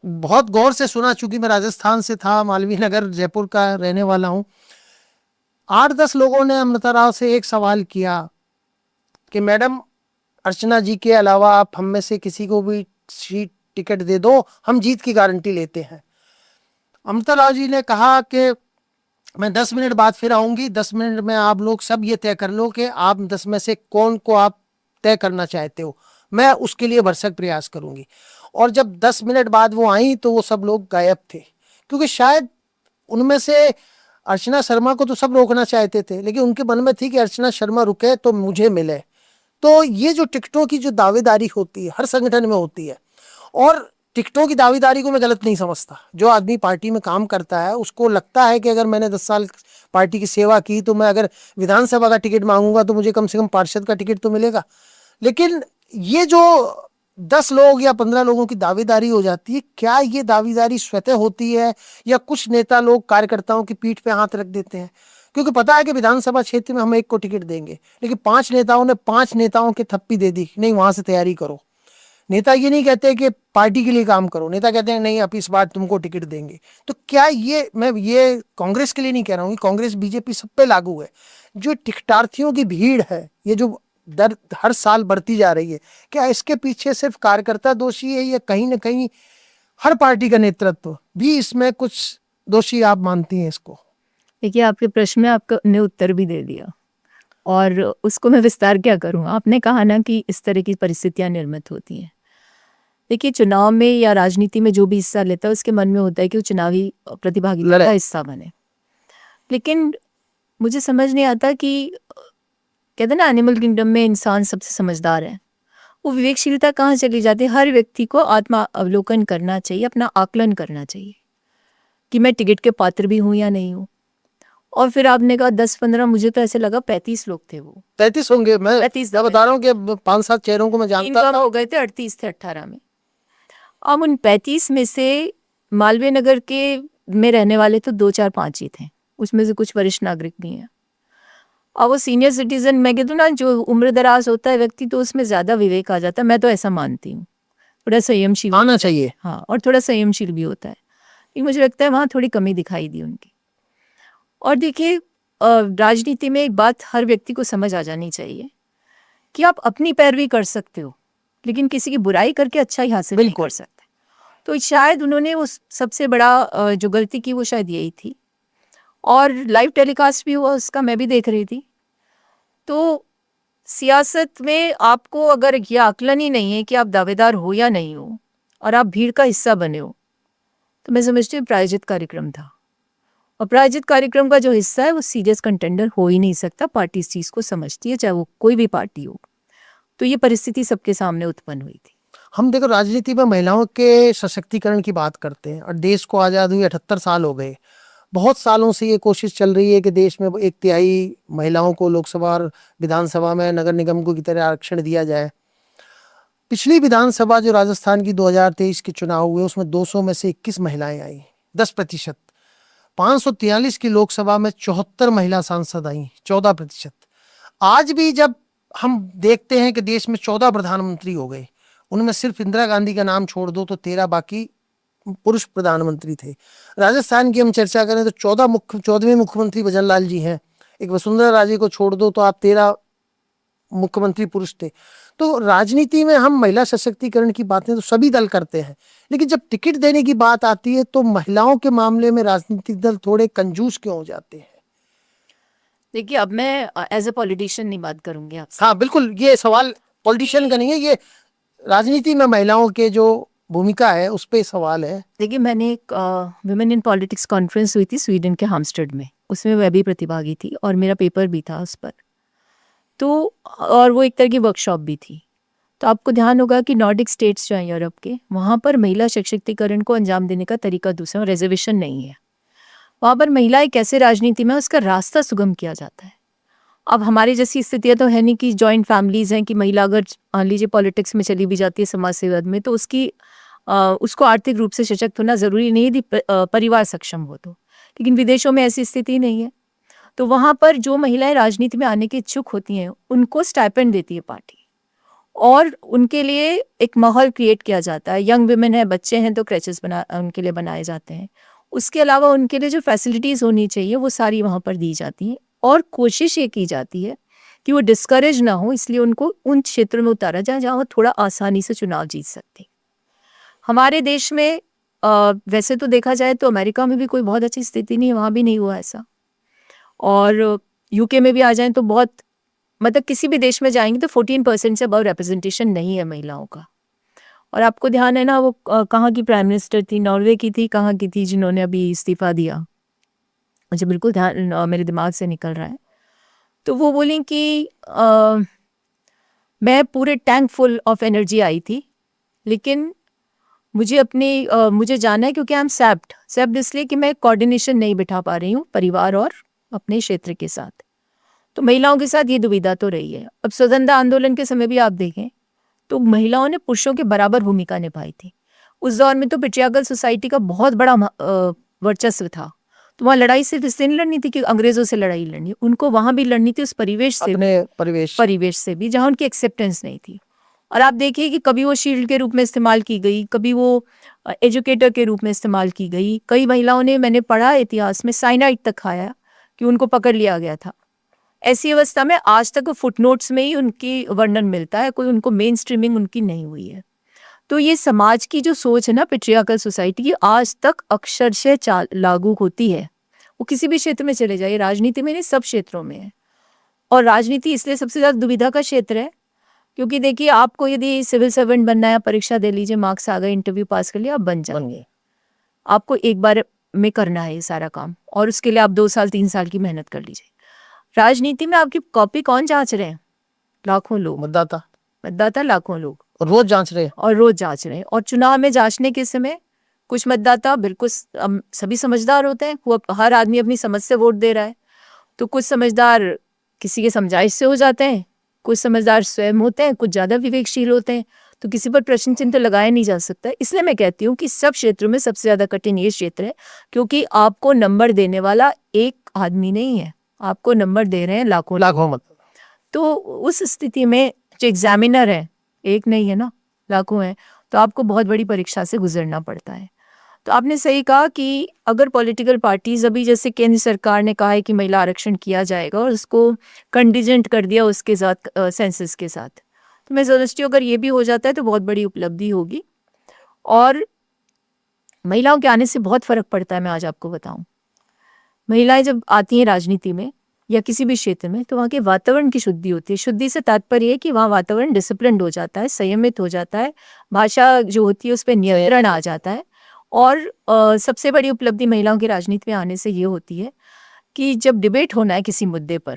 बहुत गौर से सुना, चूंकि मैं राजस्थान से था, मालवीय नगर जयपुर का रहने वाला हूँ। 8-10 लोगों ने अमृता राव से एक सवाल किया कि मैडम, अर्चना जी के अलावा आप हम में से किसी को भी सीट टिकट दे दो, हम जीत की गारंटी लेते हैं। अमृता राव जी ने कहा कि मैं 10 मिनट बाद फिर आऊंगी, 10 मिनट में आप लोग सब ये तय कर लो कि आप 10 में से कौन को आप तय करना चाहते हो, मैं उसके लिए भरसक प्रयास करूंगी। और जब 10 मिनट बाद वो आई तो वो सब लोग गायब थे, क्योंकि शायद उनमें से अर्चना शर्मा को तो सब रोकना चाहते थे, लेकिन उनके मन में थी कि अर्चना शर्मा रुके तो मुझे मिले। तो ये जो टिकटों की जो दावेदारी होती है हर संगठन में होती है, और टिकटों की दावेदारी को मैं गलत नहीं समझता। जो आदमी पार्टी में काम करता है उसको लगता है कि अगर मैंने 10 साल पार्टी की सेवा की तो मैं अगर विधानसभा का टिकट मांगूंगा तो मुझे कम से कम पार्षद का टिकट तो मिलेगा। लेकिन ये जो 10 लोग या 15 लोगों की दावेदारी हो जाती है, क्या ये दावेदारी स्वतः होती है या कुछ नेता लोग कार्यकर्ताओं की पीठ पे हाथ रख देते हैं? क्योंकि पता है कि विधानसभा क्षेत्र में हम एक को टिकट देंगे, लेकिन 5 नेताओं ने 5 नेताओं के थप्पी दे दी, नहीं वहां से तैयारी करो। नेता ये नहीं कहते कि पार्टी के लिए काम करो, नेता कहते हैं नहीं अब इस बार तुमको टिकट देंगे। तो क्या ये, मैं ये कांग्रेस के लिए नहीं कह रहा हूँ, कांग्रेस बीजेपी सब पे लागू है। जो टिकटार्थियों की भीड़ है, ये जो दर हर साल बढ़ती जा रही है, क्या इसके पीछे सिर्फ कार्यकर्ता दोषी है या कहीं ना कहीं हर पार्टी का नेतृत्व भी इसमें कुछ दोषी आप मानती हैं इसको?
देखिए, आपके प्रश्न में आपका ने उत्तर भी दे दिया और उसको मैं विस्तार क्या करूँ। आपने कहा ना कि इस तरह की परिस्थितियाँ निर्मित होती हैं। देखिए, चुनाव में या राजनीति में जो भी हिस्सा लेता है उसके मन में होता है कि वो चुनावी प्रतिभागिता का हिस्सा बने। लेकिन मुझे समझ नहीं आता कि कहते हैं ना एनिमल किंगडम में इंसान सबसे समझदार है, वो विवेकशीलता कहाँ चली जाती है। हर व्यक्ति को आत्मा अवलोकन करना चाहिए, अपना आकलन करना चाहिए कि मैं टिकट के पात्र भी हूँ या नहीं हूँ। और फिर आपने कहा 10-15, मुझे तो ऐसे लगा 35 लोग थे। वो
33 होंगे, मैं
35
बता रहा हूँ कि 5-7 चेहरों को मैं जानता
इनकम
था।
हो गए थे 38 थे 18 में। अब उन 35 में से मालवीय नगर के में रहने वाले तो 2-4-5 ही थे, उसमें से कुछ वरिष्ठ नागरिक भी हैं। और वो सीनियर सिटीजन, मैं कहती हूँ ना, जो उम्र दराज होता है व्यक्ति, तो उसमें ज़्यादा विवेक आ जाता है। मैं तो ऐसा मानती हूँ, थोड़ा संयमशील
आना चाहिए।
हाँ, और थोड़ा संयमशील भी होता है। लेकिन मुझे लगता है वहाँ थोड़ी कमी दिखाई दी उनकी। और देखिए, राजनीति में एक बात हर व्यक्ति को समझ आ जानी चाहिए कि आप अपनी पैरवी कर सकते हो, लेकिन किसी की बुराई करके अच्छाई हासिल नहीं कर सकते। तो शायद उन्होंने वो सबसे बड़ा जो गलती की वो शायद यही थी। और लाइव टेलीकास्ट भी हुआ उसका, मैं भी देख रही थी। तो सियासत में आपको अगर यह आकलन ही नहीं है कि आप दावेदार हो या नहीं हो और आप भीड़ का हिस्सा बने हो, तो मैं समझती हूँ प्रायोजित कार्यक्रम था। और प्रायोजित कार्यक्रम का जो हिस्सा है वो सीरियस कंटेंडर हो ही नहीं सकता। पार्टी इस चीज़ को समझती है, चाहे वो कोई भी पार्टी हो। तो ये परिस्थिति सबके सामने उत्पन्न हुई थी।
हम देखो राजनीति में महिलाओं के सशक्तिकरण की बात करते हैं, और देश को आज़ाद हुए 78 साल हो गए। बहुत सालों से ये कोशिश चल रही है कि देश में 1/3 महिलाओं को लोकसभा और विधानसभा में नगर निगम की तरह आरक्षण दिया जाए। पिछली विधानसभा जो राजस्थान की 2023 के चुनाव हुए उसमें 200 में से 21 महिलाएं आई, 10%। 543 की लोकसभा में 74 महिला सांसद आई, 14%। आज भी जब हम देखते हैं कि देश में 14 प्रधानमंत्री हो गए, उनमें सिर्फ इंदिरा गांधी का नाम छोड़ दो तो 13 बाकी पुरुष प्रधानमंत्री थे। राजस्थान की हम चर्चा करें तो 14वें मुख्यमंत्री भजन लाल जी हैं। एक वसुंधरा राजे को छोड़ दो तो आप 13 मुख्यमंत्री पुरुष थे। तो राजनीति में हम महिला सशक्तिकरण की बातें तो सभी दल करते हैं, लेकिन जब टिकट देने की बात आती है तो महिलाओं के मामले में राजनीतिक दल थोड़े कंजूस क्यों हो जाते हैं?
देखिए, अब मैं एज ए पॉलिटिशियन नहीं बात करूंगी आपसे।
हाँ बिल्कुल, ये सवाल पॉलिटिशियन का नहीं है, ये राजनीति में महिलाओं के जो भूमिका है उस पर सवाल है।
देखिए, मैंने एक वुमेन इन पॉलिटिक्स कॉन्फ्रेंस हुई थी स्वीडन के हामस्टर्ड में, उसमें मैं भी प्रतिभागी थी और मेरा पेपर भी था उस पर। तो और वो एक तरह की वर्कशॉप भी थी। तो आपको ध्यान होगा कि नॉर्डिक स्टेट्स जो हैं यूरोप के, वहाँ पर महिला सशक्तिकरण को अंजाम देने का तरीका दूसरा, रिजर्वेशन नहीं है। वहाँ पर महिलाएं कैसे राजनीति में उसका रास्ता सुगम किया जाता है। अब हमारी जैसी स्थितियाँ तो है नहीं कि जॉइंट फैमिलीज़ हैं कि महिला अगर मान लीजिए पॉलिटिक्स में चली भी जाती है, समाज सेवा में, तो उसको आर्थिक रूप से सशक्त होना ज़रूरी नहीं यदि परिवार सक्षम हो तो। लेकिन विदेशों में ऐसी स्थिति नहीं है। तो वहाँ पर जो महिलाएं राजनीति में आने के इच्छुक होती हैं उनको स्टाइपेंड देती है पार्टी, और उनके लिए एक माहौल क्रिएट किया जाता है। यंग वुमेन है, बच्चे हैं, तो क्रैचेस उनके लिए बनाए जाते हैं। उसके अलावा उनके लिए जो फैसिलिटीज़ होनी चाहिए वो सारी वहाँ पर दी जाती हैं, और कोशिश ये की जाती है कि वो डिस्करेज ना हो, इसलिए उनको उन क्षेत्रों में उतारा जाए जहाँ वो थोड़ा आसानी से चुनाव जीत सकते। हमारे देश में वैसे तो देखा जाए तो अमेरिका में भी कोई बहुत अच्छी स्थिति नहीं है, वहाँ भी नहीं हुआ ऐसा। और यूके में भी आ जाएं तो बहुत, मतलब किसी भी देश में जाएंगे तो 14% से अबव रिप्रेजेंटेशन नहीं है महिलाओं का। और आपको ध्यान है ना, वो कहाँ की प्राइम मिनिस्टर थी, नॉर्वे की थी, कहाँ की थी, जिन्होंने अभी इस्तीफा दिया, मुझे बिल्कुल ध्यान मेरे दिमाग से निकल रहा है। तो वो बोली कि मैं पूरे टैंक फुल ऑफ एनर्जी आई थी, लेकिन मुझे जाना है क्योंकि आई एम सैप्ड इसलिए कि मैं कोऑर्डिनेशन नहीं बिठा पा रही हूँ परिवार और अपने क्षेत्र के साथ। तो महिलाओं के साथ ये दुविधा तो रही है। अब स्वतंत्रता आंदोलन के समय भी आप देखें तो महिलाओं ने पुरुषों के बराबर भूमिका निभाई थी। उस दौर में तो पेट्रियार्कल सोसाइटी का बहुत बड़ा वर्चस्व था। तो वहाँ लड़ाई सिर्फ इससे नहीं लड़नी थी कि अंग्रेजों से लड़ाई लड़नी, उनको वहाँ भी लड़नी थी उस परिवेश से,
अपने
परिवेश से भी जहाँ उनकी एक्सेप्टेंस नहीं थी। और आप देखिए कि कभी वो शील्ड के रूप में इस्तेमाल की गई, कभी वो एजुकेटर के रूप में इस्तेमाल की गई। कई महिलाओं ने, मैंने पढ़ा इतिहास में, साइनाइड तक खाया कि उनको पकड़ लिया गया था। ऐसी अवस्था में आज तक फुटनोट्स में ही उनकी वर्णन मिलता है, कोई उनको मेन स्ट्रीमिंग उनकी नहीं हुई है। तो ये समाज की जो सोच है ना पेट्रियार्कल सोसाइटी की, आज तक अक्षरशः लागू होती है। वो किसी भी क्षेत्र में चले जाइए, राजनीति में नहीं, सब क्षेत्रों में है। और राजनीति इसलिए सबसे ज़्यादा दुविधा का क्षेत्र है क्योंकि देखिए, आपको यदि सिविल सर्वेंट बनना है, परीक्षा दे लीजिए, मार्क्स आ गए, इंटरव्यू पास कर लिया, आप बन जाएंगे। आपको एक बार में करना है ये सारा काम, और उसके लिए आप 2 साल 3 साल की मेहनत कर लीजिए। राजनीति में आपकी कॉपी कौन जांच रहे हैं? लाखों लोग, मतदाता लाखों लोग,
और रोज जांच रहे हैं।
और चुनाव में जांचने के समय कुछ मतदाता बिल्कुल सभी समझदार होते हैं, वो हर आदमी अपनी समझ से वोट दे रहा है। तो कुछ समझदार किसी के समझाइश से हो जाते हैं, कुछ समझदार स्वयं होते हैं, कुछ ज़्यादा विवेकशील होते हैं। तो किसी पर प्रश्न चिन्ह तो लगाया नहीं जा सकता। इसलिए मैं कहती हूँ कि सब क्षेत्रों में सबसे ज़्यादा कठिन ये क्षेत्र है, क्योंकि आपको नंबर देने वाला एक आदमी नहीं है, आपको नंबर दे रहे हैं लाखों।
मतलब
तो उस स्थिति में जो एग्जामिनर है, एक नहीं है ना, लाखों हैं। तो आपको बहुत बड़ी परीक्षा से गुजरना पड़ता है। तो आपने सही कहा कि अगर पॉलिटिकल पार्टीज, अभी जैसे केंद्र सरकार ने कहा है कि महिला आरक्षण किया जाएगा और उसको कंडीजेंट कर दिया उसके साथ, सेंसस के साथ, तो मैं समझती हूँ अगर ये भी हो जाता है तो बहुत बड़ी उपलब्धि होगी। और महिलाओं के आने से बहुत फ़र्क पड़ता है। मैं आज आपको बताऊँ, महिलाएं जब आती हैं राजनीति में या किसी भी क्षेत्र में, तो वहाँ के वातावरण की शुद्धि होती है। शुद्धि से तात्पर्य है कि वहाँ वातावरण डिसिप्लिन्ड हो जाता है, संयमित हो जाता है, भाषा जो होती है उस पर नियंत्रण आ जाता है। और सबसे बड़ी उपलब्धि महिलाओं की राजनीति में आने से ये होती है कि जब डिबेट होना है किसी मुद्दे पर,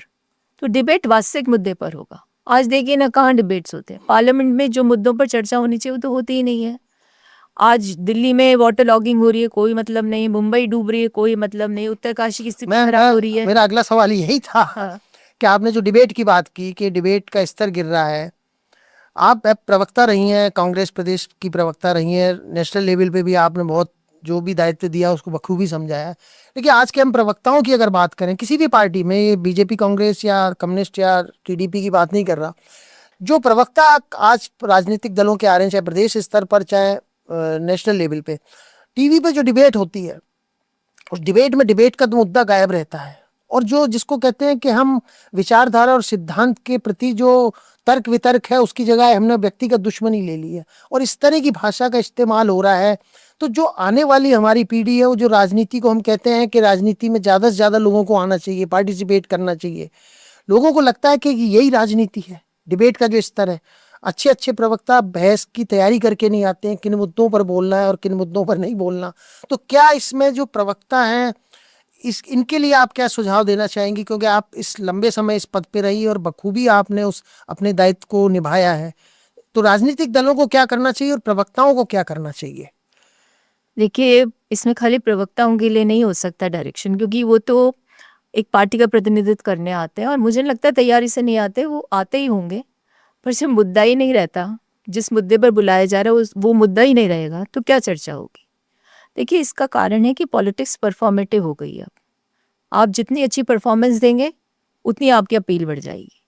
तो डिबेट वास्तविक मुद्दे पर होगा। आज देखिए ना, कहाँ डिबेट्स होते हैं। पार्लियामेंट में जो मुद्दों पर चर्चा होनी चाहिए वो तो होती ही नहीं है। आज दिल्ली में वाटर लॉगिंग हो रही है, कोई मतलब नहीं। मुंबई डूब रही है, कोई मतलब नहीं। उत्तरकाशी की स्थिति खराब हो रही है।
मेरा अगला सवाल यही था। हाँ। कि आपने जो डिबेट की बात की कि डिबेट का स्तर गिर रहा है, आप प्रवक्ता रही हैं, कांग्रेस प्रदेश की प्रवक्ता रही हैं, नेशनल लेवल पे भी आपने बहुत जो भी दायित्व दिया उसको बखूबी समझाया। लेकिन आज के हम प्रवक्ताओं की अगर बात करें किसी भी पार्टी में, ये बीजेपी, कांग्रेस या कम्युनिस्ट या टीडीपी की बात नहीं कर रहा, जो प्रवक्ता आज राजनीतिक दलों के आ रहे हैं, चाहे प्रदेश स्तर पर चाहे नेशनल लेवल पे, टीवी पे जो डिबेट होती है, उस डिबेट में डिबेट का तो मुद्दा गायब रहता है। और जो जिसको कहते हैं कि हम विचारधारा और सिद्धांत के प्रति जो तर्क वितर्क है, उसकी जगह हमने व्यक्तिगत दुश्मनी ले ली है और इस तरह की भाषा का इस्तेमाल हो रहा है। तो जो आने वाली हमारी पीढ़ी है, वो जो राजनीति को हम कहते हैं कि राजनीति में ज़्यादा से ज़्यादा लोगों को आना चाहिए, पार्टिसिपेट करना चाहिए, लोगों को लगता है कि यही राजनीति है। डिबेट का जो स्तर है, अच्छे अच्छे प्रवक्ता बहस की तैयारी करके नहीं आते हैं, किन मुद्दों पर बोलना है और किन मुद्दों पर नहीं बोलना। तो क्या इसमें जो प्रवक्ता हैं, इनके लिए आप क्या सुझाव देना चाहेंगी? क्योंकि आप इस लंबे समय इस पद पे रही और बखूबी आपने उस अपने दायित्व को निभाया है। तो राजनीतिक दलों को क्या करना चाहिए और प्रवक्ताओं को क्या करना चाहिए?
देखिए, इसमें खाली प्रवक्ताओं के लिए नहीं हो सकता डायरेक्शन, क्योंकि वो तो एक पार्टी का प्रतिनिधित्व करने आते हैं और मुझे नहीं लगता तैयारी से नहीं आते, वो आते ही होंगे। पर जब मुद्दा ही नहीं रहता, जिस मुद्दे पर बुलाया जा रहा है वो मुद्दा ही नहीं रहेगा, तो क्या चर्चा होगी? देखिए, इसका कारण है कि पॉलिटिक्स परफॉर्मेटिव हो गई है। अब आप जितनी अच्छी परफॉर्मेंस देंगे उतनी आपकी अपील बढ़ जाएगी।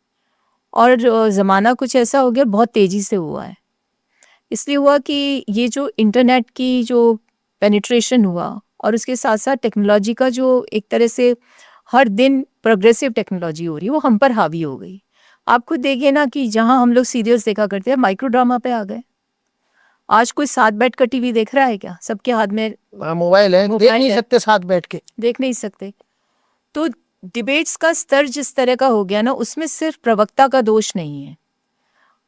और ज़माना कुछ ऐसा हो गया, बहुत तेज़ी से हुआ है। इसलिए हुआ कि ये जो इंटरनेट की जो पेनिट्रेशन हुआ और उसके साथ साथ टेक्नोलॉजी का जो एक तरह से हर दिन प्रोग्रेसिव टेक्नोलॉजी हो रही है, वो हम पर हावी हो गई। आप खुद देखिए ना कि जहाँ हम लोग सीरियल्स देखा करते हैं, माइक्रो ड्रामा पे आ गए। आज कोई साथ बैठ कर टीवी देख रहा है क्या? सबके हाथ में
मोबाइल है, देख नहीं सकते, साथ बैठ के
देख नहीं सकते। तो डिबेट्स का स्तर जिस तरह का हो गया ना, उसमें सिर्फ प्रवक्ता का दोष नहीं है।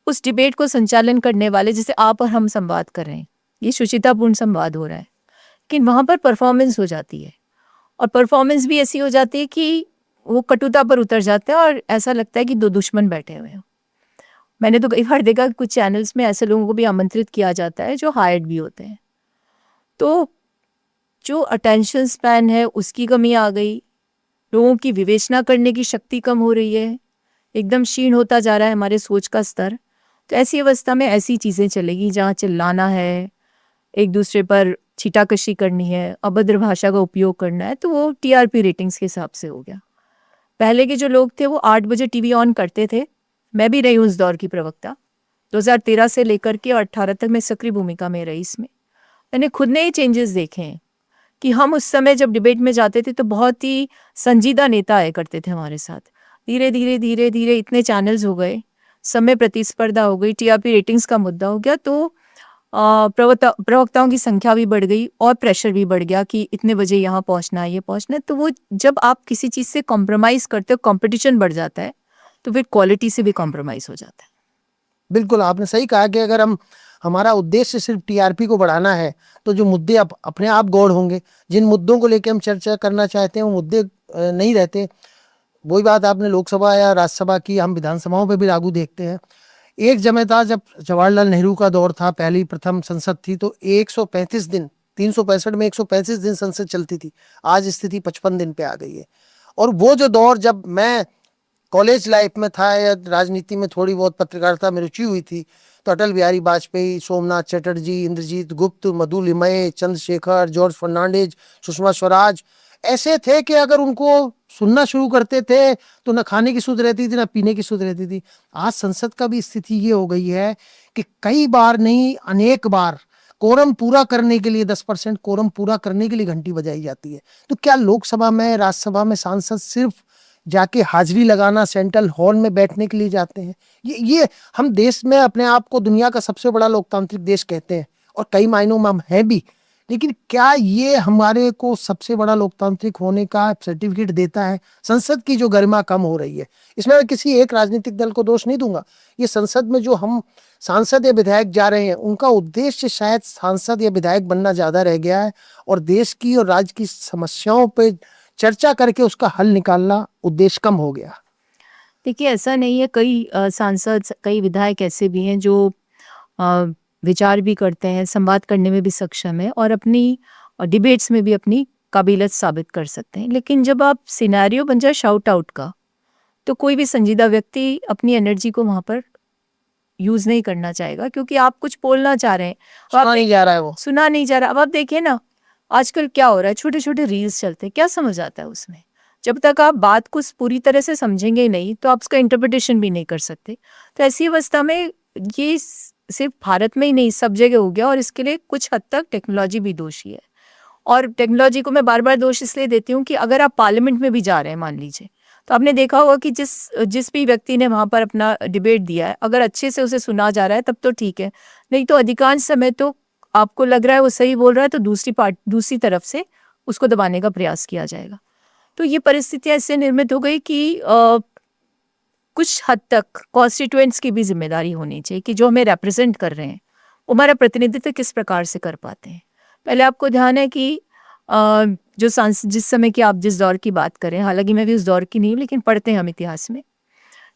उस डिबेट को संचालन करने वाले, जैसे आप और हम संवाद कर रहे हैं, ये शुचितापूर्ण संवाद हो रहा है, लेकिन वहाँ पर परफॉर्मेंस हो जाती है। और परफॉर्मेंस भी ऐसी हो जाती है कि वो कटुता पर उतर जाते हैं और ऐसा लगता है कि दो दुश्मन बैठे हुए हैं। मैंने तो कई बार देखा कि कुछ चैनल्स में ऐसे लोगों को भी आमंत्रित किया जाता है जो हायर्ड भी होते हैं। तो जो अटेंशन स्पैन है उसकी कमी आ गई, लोगों की विवेचना करने की शक्ति कम हो रही है, एकदम क्षीण होता जा रहा है हमारे सोच का स्तर। तो ऐसी अवस्था में ऐसी चीज़ें चलेगी जहाँ चिल्लाना है, एक दूसरे पर छीटाकशी करनी है, अभद्र भाषा का उपयोग करना है, तो वो टीआरपी रेटिंग्स के हिसाब से हो गया। पहले के जो लोग थे वो 8 बजे टीवी ऑन करते थे। मैं भी रही हूँ उस दौर की प्रवक्ता, 2013 से लेकर के और 18 तक मैं सक्रिय भूमिका में रही इसमें। मैंने खुद ने ही चेंजेस देखे हैं कि हम उस समय जब डिबेट में जाते थे तो बहुत ही संजीदा नेता आया करते थे हमारे साथ। धीरे धीरे धीरे धीरे इतने चैनल्स हो गए, समय प्रतिस्पर्धा हो गई, टीआरपी रेटिंग्स का मुद्दा हो गया, तो प्रवक्ताओं की संख्या भी बढ़ गई और प्रेशर भी बढ़ गया कि इतने बजे यहाँ पहुँचना है, ये पहुँचना है। तो वो जब आप किसी चीज़ से कॉम्प्रोमाइज़ करते हो, कंपटीशन बढ़ जाता है, तो फिर क्वालिटी से भी कॉम्प्रोमाइज़ हो जाता है।
बिल्कुल आपने सही कहा कि अगर हमारा उद्देश्य सिर्फ टीआरपी को बढ़ाना है तो जो मुद्दे अपने आप गौड़ होंगे। जिन मुद्दों को लेकर हम चर्चा करना चाहते हैं वो मुद्दे नहीं रहते। वही बात आपने लोकसभा या राज्यसभा की, हम विधानसभाओं पे भी लागू देखते हैं। एक समय था जब जवाहरलाल नेहरू का दौर था, पहली प्रथम संसद थी, तो 135 दिन, 365 में 135 दिन संसद चलती थी। आज स्थिति 55 दिन पे आ गई है। और वो जो दौर जब मैं कॉलेज लाइफ में था या राजनीति में थोड़ी बहुत पत्रकारिता में रुचि हुई थी, तो अटल बिहारी वाजपेयी, सोमनाथ चटर्जी, इंद्रजीत गुप्त, मधु लिमये, चंद्रशेखर, जॉर्ज फर्नांडिस, सुषमा स्वराज ऐसे थे कि अगर उनको सुनना शुरू करते थे तो न खाने की सुध रहती थी, न पीने की सुध रहती थी। आज संसद का भी स्थिति ये हो गई है कि कई बार नहीं, अनेक बार कोरम पूरा करने के लिए 10% कोरम पूरा करने के लिए घंटी बजाई जाती है। तो क्या लोकसभा में, राज्यसभा में सांसद सिर्फ जाके हाजिरी लगाना, सेंट्रल हॉल में बैठने के लिए जाते हैं? ये हम देश में अपने आप को दुनिया का सबसे बड़ा लोकतांत्रिक देश कहते हैं और कई मायनों में हम हैं भी, लेकिन क्या ये हमारे को सबसे बड़ा लोकतांत्रिक होने का सर्टिफिकेट देता है? संसद की जो गरिमा कम हो रही है, इसमें मैं किसी एक राजनीतिक दल को दोष नहीं दूंगा। ये संसद में जो हम सांसद या विधायक जा रहे हैं, उनका उद्देश्य शायद सांसद या विधायक बनना ज्यादा रह गया है और देश की और राज्य की समस्याओं पर चर्चा करके उसका हल निकालना उद्देश्य कम हो गया।
देखिए, ऐसा नहीं है, कई सांसद, कई विधायक ऐसे भी हैं जो विचार भी करते हैं, संवाद करने में भी सक्षम है और अपनी डिबेट्स में भी अपनी काबिलियत साबित कर सकते हैं। लेकिन जब आप सिनेरियो बन जाए शाउट आउट का, तो कोई भी संजीदा व्यक्ति अपनी एनर्जी को वहाँ पर यूज़ नहीं करना चाहेगा, क्योंकि आप कुछ बोलना चाह रहे हैं,
सुना नहीं जा रहा है, वो
सुना नहीं जा रहा। अब आप देखिए ना, आजकल क्या हो रहा है, छोटे छोटे रील्स चलते हैं, क्या समझ आता है उसमें? जब तक आप बात को पूरी तरह से समझेंगे नहीं तो आप उसका इंटरप्रिटेशन भी नहीं कर सकते। तो ऐसी अवस्था में ये सिर्फ भारत में ही नहीं, सब जगह हो गया और इसके लिए कुछ हद तक टेक्नोलॉजी भी दोषी है। और टेक्नोलॉजी को मैं बार बार दोष इसलिए देती हूँ कि अगर आप पार्लियामेंट में भी जा रहे हैं, मान लीजिए, तो आपने देखा होगा कि जिस भी व्यक्ति ने वहाँ पर अपना डिबेट दिया है, अगर अच्छे से उसे सुना जा रहा है तब तो ठीक है, नहीं तो अधिकांश समय तो आपको लग रहा है वो सही बोल रहा है तो दूसरी तरफ से उसको दबाने का प्रयास किया जाएगा। तो ये परिस्थितियाँ इससे निर्मित हो गई कि कुछ हद तक कॉन्स्टिट्यूएंट्स की भी जिम्मेदारी होनी चाहिए कि जो हमें रिप्रेजेंट कर रहे हैं वो हमारा प्रतिनिधित्व किस प्रकार से कर पाते हैं। पहले आपको ध्यान है कि जो सांसद, जिस समय की आप जिस दौर की बात करें, हालांकि मैं भी उस दौर की नहीं हूँ, लेकिन पढ़ते हैं हम इतिहास में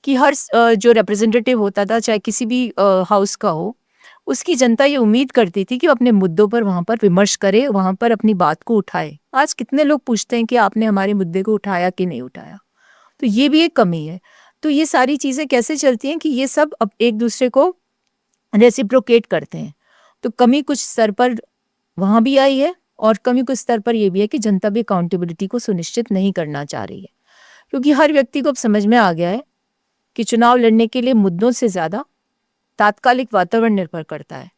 कि हर जो रिप्रेजेंटेटिव होता था, चाहे किसी भी हाउस का हो, उसकी जनता ये उम्मीद करती थी कि वो अपने मुद्दों पर वहाँ पर विमर्श करे, वहाँ पर अपनी बात को उठाए। आज कितने लोग पूछते हैं कि आपने हमारे मुद्दे को उठाया कि नहीं उठाया? तो ये भी एक कमी है। तो ये सारी चीज़ें कैसे चलती हैं कि ये सब अब एक दूसरे को रेसिप्रोकेट करते हैं। तो कमी कुछ स्तर पर वहाँ भी आई है और कमी कुछ स्तर पर ये भी है कि जनता भी अकाउंटेबिलिटी को सुनिश्चित नहीं करना चाह रही है, क्योंकि हर व्यक्ति को अब समझ में आ गया है कि चुनाव लड़ने के लिए मुद्दों से ज़्यादा तात्कालिक वातावरण निर्भर करता है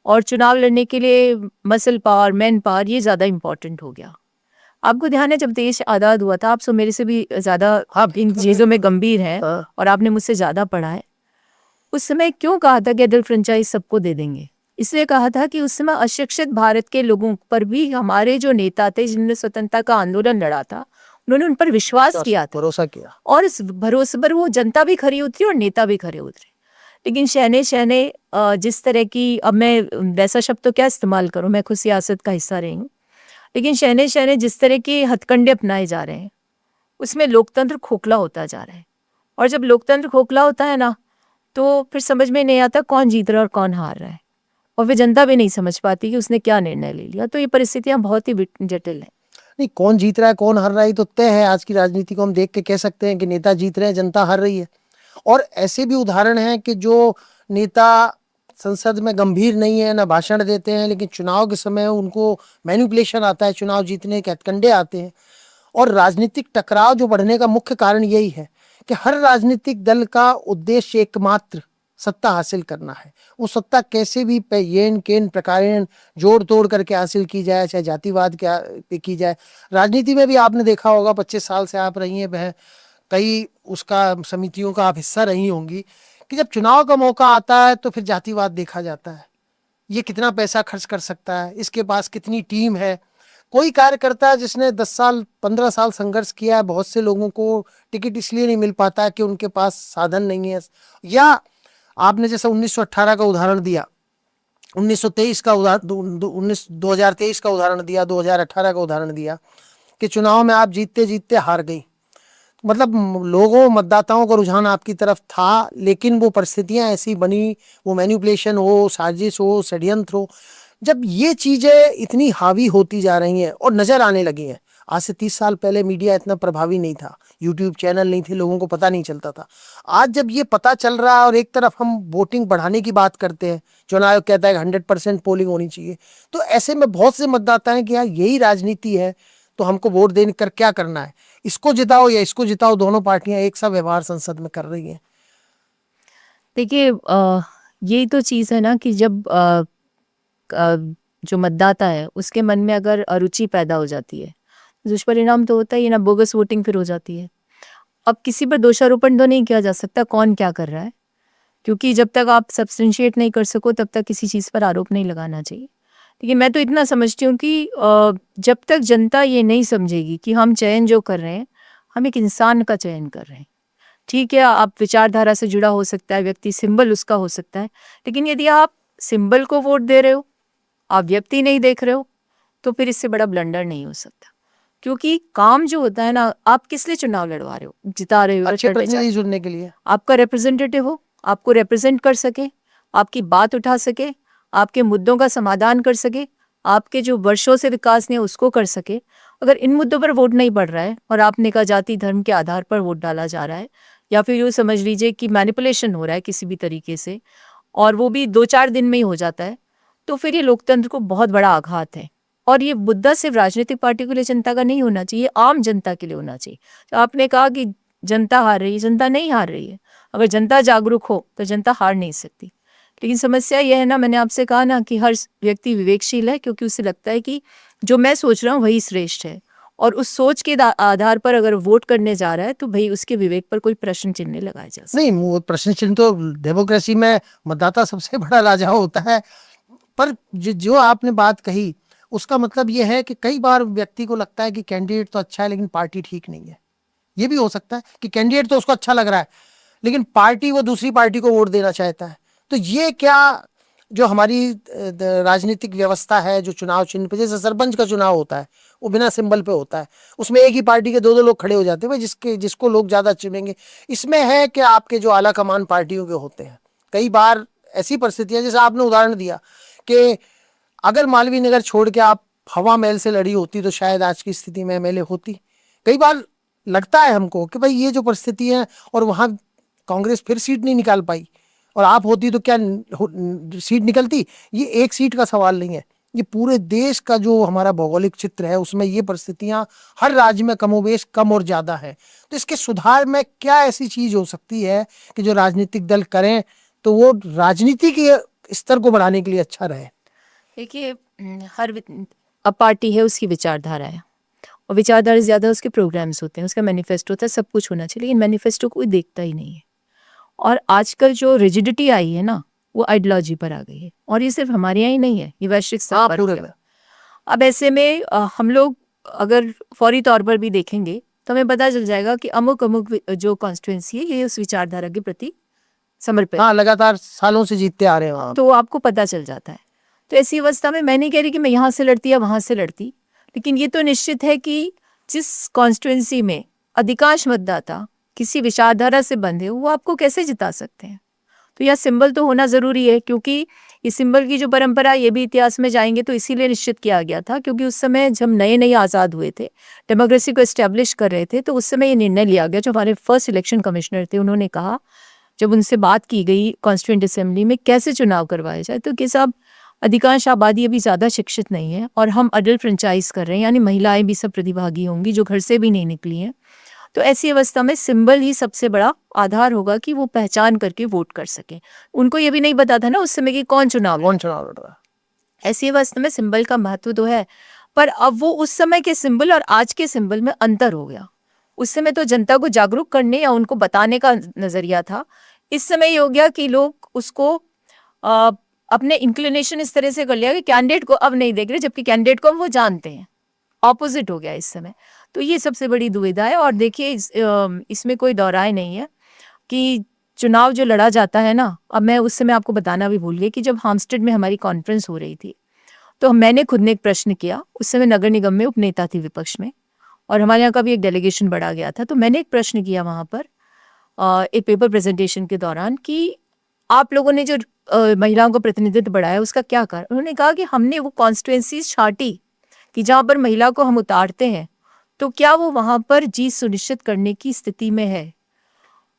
और चुनाव लड़ने के लिए मसल पावर, मैन पावर, ये ज़्यादा इम्पोर्टेंट हो गया। आपको ध्यान है जब देश आज़ाद हुआ था, आप सो मेरे से भी ज़्यादा इन चीज़ों में गंभीर हैं और आपने मुझसे ज़्यादा पढ़ा है। उस समय क्यों कहा था कि अदल फ्रेंचाइज सबको दे देंगे? इसलिए कहा था कि उस समय अशिक्षित भारत के लोगों पर भी हमारे जो नेता थे जिन्होंने स्वतंत्रता का आंदोलन लड़ा था, उन्होंने उन पर विश्वास किया था,
भरोसा किया,
और इस भरोसे पर वो जनता भी खरी उतरी और नेता भी खरे उतरे। लेकिन शहने जिस तरह की, अब मैं वैसा शब्द तो क्या इस्तेमाल करूं, मैं खुद सियासत का हिस्सा रही हूँ, लेकिन शहने जिस तरह के हथकंडे अपनाए जा रहे हैं उसमें लोकतंत्र खोखला होता जा रहा है। और जब लोकतंत्र खोखला होता है ना, तो फिर समझ में नहीं आता कौन जीत रहा है और कौन हार रहा है, और फिर जनता भी नहीं समझ पाती कि उसने क्या निर्णय ले लिया। तो ये परिस्थितियां बहुत ही जटिल हैं।
नहीं, कौन जीत रहा है कौन हार रहा है तो तय है। आज की राजनीति को हम देख के कह सकते हैं कि नेता जीत रहे हैं, जनता हार रही है। और ऐसे भी उदाहरण हैं कि जो नेता संसद में गंभीर नहीं है, ना भाषण देते हैं, लेकिन चुनाव के समय उनको मैनिपुलेशन आता है, चुनाव जीतने के हथकंडे आते हैं। और राजनीतिक टकराव जो बढ़ने का मुख्य कारण यही है कि हर राजनीतिक दल का उद्देश्य एकमात्र सत्ता हासिल करना है। वो सत्ता कैसे भी येन केन प्रकारेण जोड़ तोड़ करके हासिल की जाए, चाहे जातिवाद पे की जाए। राजनीति में भी आपने देखा होगा, 25 साल से आप रही हैं वह, कई उसका समितियों का आप हिस्सा रही होंगी, कि जब चुनाव का मौका आता है तो फिर जातिवाद देखा जाता है। ये कितना पैसा खर्च कर सकता है, इसके पास कितनी टीम है। कोई कार्यकर्ता जिसने 10 साल 15 साल संघर्ष किया है, बहुत से लोगों को टिकट इसलिए नहीं मिल पाता है कि उनके पास साधन नहीं है। या आपने जैसे 1918 का उदाहरण दिया, 1923 का उदाहरण, 2023 का उदाहरण दिया, 2018 का उदाहरण दिया कि चुनाव में आप जीतते जीतते हार गई। मतलब लोगों मतदाताओं का रुझान आपकी तरफ था, लेकिन वो परिस्थितियां ऐसी बनी, वो मैनिपुलेशन हो, साजिश हो, षड्यंत्र हो, जब ये चीजें इतनी हावी होती जा रही हैं और नजर आने लगी हैं। आज से 30 साल पहले मीडिया इतना प्रभावी नहीं था, यूट्यूब चैनल नहीं थे, लोगों को पता नहीं चलता था। आज जब ये पता चल रहा है और एक तरफ हम वोटिंग बढ़ाने की बात करते हैं, चुनाव आयोग कहता है कि 100% पोलिंग होनी चाहिए, तो ऐसे में बहुत से मतदाता हैं कि यार यही राजनीति है तो हमको वोट देने कर क्या करना है, इसको जिताओ या इसको जिताओ। दोनों पार्टियां एक सा व्यवहार संसद में कर रही हैं।
देखिए, यही तो चीज़ है ना कि जब जो मतदाता है उसके मन में अगर अरुचि पैदा हो जाती है, दुष्परिणाम तो होता ही है ना, बोगस वोटिंग फिर हो जाती है। अब किसी पर दोषारोपण तो नहीं किया जा सकता कौन क्या कर रहा है, क्योंकि जब तक आप सब्सटेंशिएट नहीं कर सको तब तक किसी चीज़ पर आरोप नहीं लगाना चाहिए। लेकिन मैं तो इतना समझती हूँ कि जब तक जनता ये नहीं समझेगी कि हम चयन जो कर रहे हैं, हम एक इंसान का चयन कर रहे हैं। ठीक है, आप विचारधारा से जुड़ा हो सकता है व्यक्ति, सिंबल उसका हो सकता है, लेकिन यदि आप सिंबल को वोट दे रहे हो, आप व्यक्ति नहीं देख रहे हो, तो फिर इससे बड़ा ब्लंडर नहीं हो सकता। क्योंकि काम जो होता है ना, आप किस लिए चुनाव लड़वा रहे हो, जिता रहे हो,
अच्छे प्रतिनिधि चुनने के लिए।
आपका रिप्रेजेंटेटिव हो, आपको रिप्रेजेंट कर सके, आपकी बात उठा सके, आपके मुद्दों का समाधान कर सके, आपके जो वर्षों से विकास नहीं है उसको कर सके। अगर इन मुद्दों पर वोट नहीं पड़ रहा है और आपने कहा जाति धर्म के आधार पर वोट डाला जा रहा है, या फिर यूँ समझ लीजिए कि मैनिपुलेशन हो रहा है किसी भी तरीके से, और वो भी 2-4 दिन में ही हो जाता है, तो फिर ये लोकतंत्र को बहुत बड़ा आघात है। और ये मुद्दा सिर्फ राजनीतिक पार्टी के लिए, जनता का नहीं होना चाहिए, आम जनता के लिए होना चाहिए। तो आपने कहा कि जनता हार रही है, जनता नहीं हार रही है। अगर जनता जागरूक हो तो जनता हार नहीं सकती। लेकिन समस्या यह है ना, मैंने आपसे कहा ना कि हर व्यक्ति विवेकशील है, क्योंकि उसे लगता है कि जो मैं सोच रहा हूँ वही श्रेष्ठ है, और उस सोच के आधार पर अगर वोट करने जा रहा है तो भाई उसके विवेक पर कोई प्रश्न चिन्ह लगाया जा सकता।
नहीं, वो प्रश्न चिन्ह तो डेमोक्रेसी में मतदाता सबसे बड़ा राजा होता है। पर जो आपने बात कही उसका मतलब ये है कि कई बार व्यक्ति को लगता है कि कैंडिडेट तो अच्छा है लेकिन पार्टी ठीक नहीं है। ये भी हो सकता है कि कैंडिडेट तो उसको अच्छा लग रहा है लेकिन पार्टी, वो दूसरी पार्टी को वोट देना चाहता है। तो ये क्या जो हमारी राजनीतिक व्यवस्था है, जो चुनाव चिन्ह पे, जैसे सरपंच का चुनाव होता है वो बिना सिंबल पे होता है, उसमें एक ही पार्टी के 2-2 लोग खड़े हो जाते हैं, भाई जिसको लोग ज्यादा चुनेंगे। इसमें है कि आपके जो आला कमान पार्टियों के होते हैं, कई बार ऐसी परिस्थितियां, जैसे आपने उदाहरण दिया कि अगर मालवीय नगर छोड़ के आप हवा महल से लड़ी होती तो शायद आज की स्थिति में एमएलए होती। कई बार लगता है हमको कि भाई ये जो परिस्थिति है, और वहां कांग्रेस फिर सीट नहीं निकाल पाई, और आप होती तो क्या सीट निकलती। ये एक सीट का सवाल नहीं है, ये पूरे देश का जो हमारा भौगोलिक चित्र है उसमें ये परिस्थितियां हर राज्य में कमोबेश कम और ज्यादा है। तो इसके सुधार में क्या ऐसी चीज हो सकती है कि जो राजनीतिक दल करें तो वो राजनीति के स्तर को बढ़ाने के लिए अच्छा रहे।
देखिए, हर अब पार्टी है, उसकी विचारधारा है, और विचारधारा ज़्यादा उसके प्रोग्राम्स होते हैं, उसका मैनिफेस्टो होता है, सब कुछ होना चाहिए, लेकिन मैनिफेस्टो कोई देखता ही नहीं है। और आजकल जो रिजिडिटी आई है ना, वो आइडियोलॉजी पर आ गई है, और ये सिर्फ हमारे यहाँ ही नहीं है, ये वैश्विक स्तर पर है। अब ऐसे में हम लोग अगर फौरी तौर पर भी देखेंगे तो हमें पता चल जाएगा कि अमुक अमुक जो कॉन्स्टिट्यूंसी है ये उस विचारधारा के प्रति समर्पित,
हाँ, लगातार सालों से जीतते आ रहे हैं,
तो आपको पता चल जाता है। तो ऐसी अवस्था में मैं नहीं कह रही कि मैं यहाँ से लड़ती या वहाँ से लड़ती, लेकिन ये तो निश्चित है कि जिस कॉन्स्टिट्यूंसी में अधिकांश मतदाता किसी विचारधारा से बंधे हो, वो आपको कैसे जिता सकते हैं। तो यह सिंबल तो होना ज़रूरी है, क्योंकि इस सिंबल की जो परंपरा, ये भी इतिहास में जाएंगे तो इसीलिए निश्चित किया गया था, क्योंकि उस समय जब नए नए आज़ाद हुए थे, डेमोक्रेसी को एस्टेब्लिश कर रहे थे, तो उस समय ये निर्णय लिया गया। जो हमारे फर्स्ट इलेक्शन कमिश्नर थे, उन्होंने कहा, जब उनसे बात की गई कॉन्स्टिट्यूएंट असेंबली में कैसे चुनाव करवाए जाए, तो कि साहब अधिकांश आबादी अभी ज़्यादा शिक्षित नहीं है और हम अडल्ट फ्रेंचाइज कर रहे हैं, यानी महिलाएं भी सब प्रतिभागी होंगी जो घर से भी नहीं निकली हैं। तो ऐसी अवस्था में सिंबल ही सबसे बड़ा आधार होगा कि वो पहचान करके वोट कर सके। उनको ये भी नहीं पता था ना उस समय कि कौन चुनाव
लड़ रहा है।
ऐसी अवस्था में सिंबल का महत्व तो है, पर अब वो उस समय के सिंबल और आज के सिंबल में अंतर हो गया। उस समय तो जनता को जागरूक करने या उनको बताने का नजरिया था। इस समय ये हो गया कि लोग उसको अपने इंक्लिनेशन इस तरह से कर लिया कि कैंडिडेट को अब नहीं देख रहे, जबकि कैंडिडेट को वो जानते हैं। ऑपोजिट हो गया इस समय। तो ये सबसे बड़ी दुविधा है। और देखिए इसमें कोई दौराय नहीं है कि चुनाव जो लड़ा जाता है ना, अब मैं उस समय आपको बताना भी भूल गई कि जब हाम्स्टेड में हमारी कॉन्फ्रेंस हो रही थी, तो मैंने खुद ने एक प्रश्न किया। उस समय नगर निगम में उपनेता थी विपक्ष में, और हमारे यहाँ का भी एक डेलीगेशन बढ़ा गया था। तो मैंने एक प्रश्न किया वहाँ पर एक पेपर प्रेजेंटेशन के दौरान कि आप लोगों ने जो महिलाओं का प्रतिनिधित्व बढ़ाया उसका क्या कारण। उन्होंने कहा कि हमने वो कॉन्स्टिट्यूएंसीज छाटी कि जहाँ पर महिला को हम उतारते हैं तो क्या वो वहाँ पर जीत सुनिश्चित करने की स्थिति में है।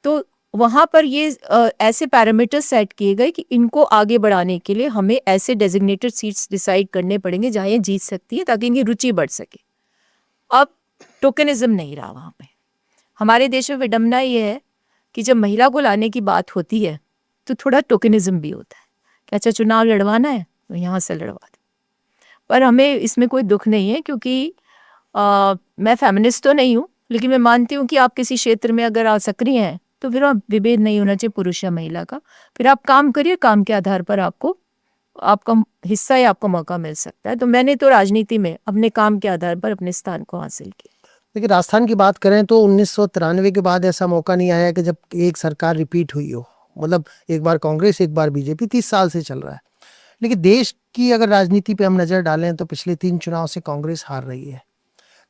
तो वहाँ पर ये ऐसे पैरामीटर्स सेट किए गए कि इनको आगे बढ़ाने के लिए हमें ऐसे डेजिग्नेटेड सीट्स डिसाइड करने पड़ेंगे जहाँ ये जीत सकती है, ताकि इनकी रुचि बढ़ सके। अब टोकनिज्म नहीं रहा वहाँ पे। हमारे देश में विडम्बना ये है कि जब महिला को लाने की बात होती है तो थोड़ा टोकनिज्म भी होता है कि अच्छा चुनाव लड़वाना है तो यहाँ से लड़वा दो। पर हमें इसमें कोई दुख नहीं है, क्योंकि मैं फेमिनिस्ट तो नहीं हूँ, लेकिन मैं मानती हूँ कि आप किसी क्षेत्र में अगर आप सक्रिय हैं तो फिर आप विभेद नहीं होना चाहिए पुरुष या महिला का। फिर आप काम करिए, काम के आधार पर आपको आपका हिस्सा या आपको मौका मिल सकता है। तो मैंने तो राजनीति में अपने काम के आधार पर अपने स्थान को हासिल किया।
देखिए, राजस्थान की बात करें तो 1993 के बाद ऐसा मौका नहीं आया कि जब एक सरकार रिपीट हुई हो। मतलब एक बार कांग्रेस एक बार बीजेपी, 30 साल से चल रहा है। लेकिन देश की अगर राजनीति पे हम नज़र डालें तो पिछले 3 चुनाव से कांग्रेस हार रही है।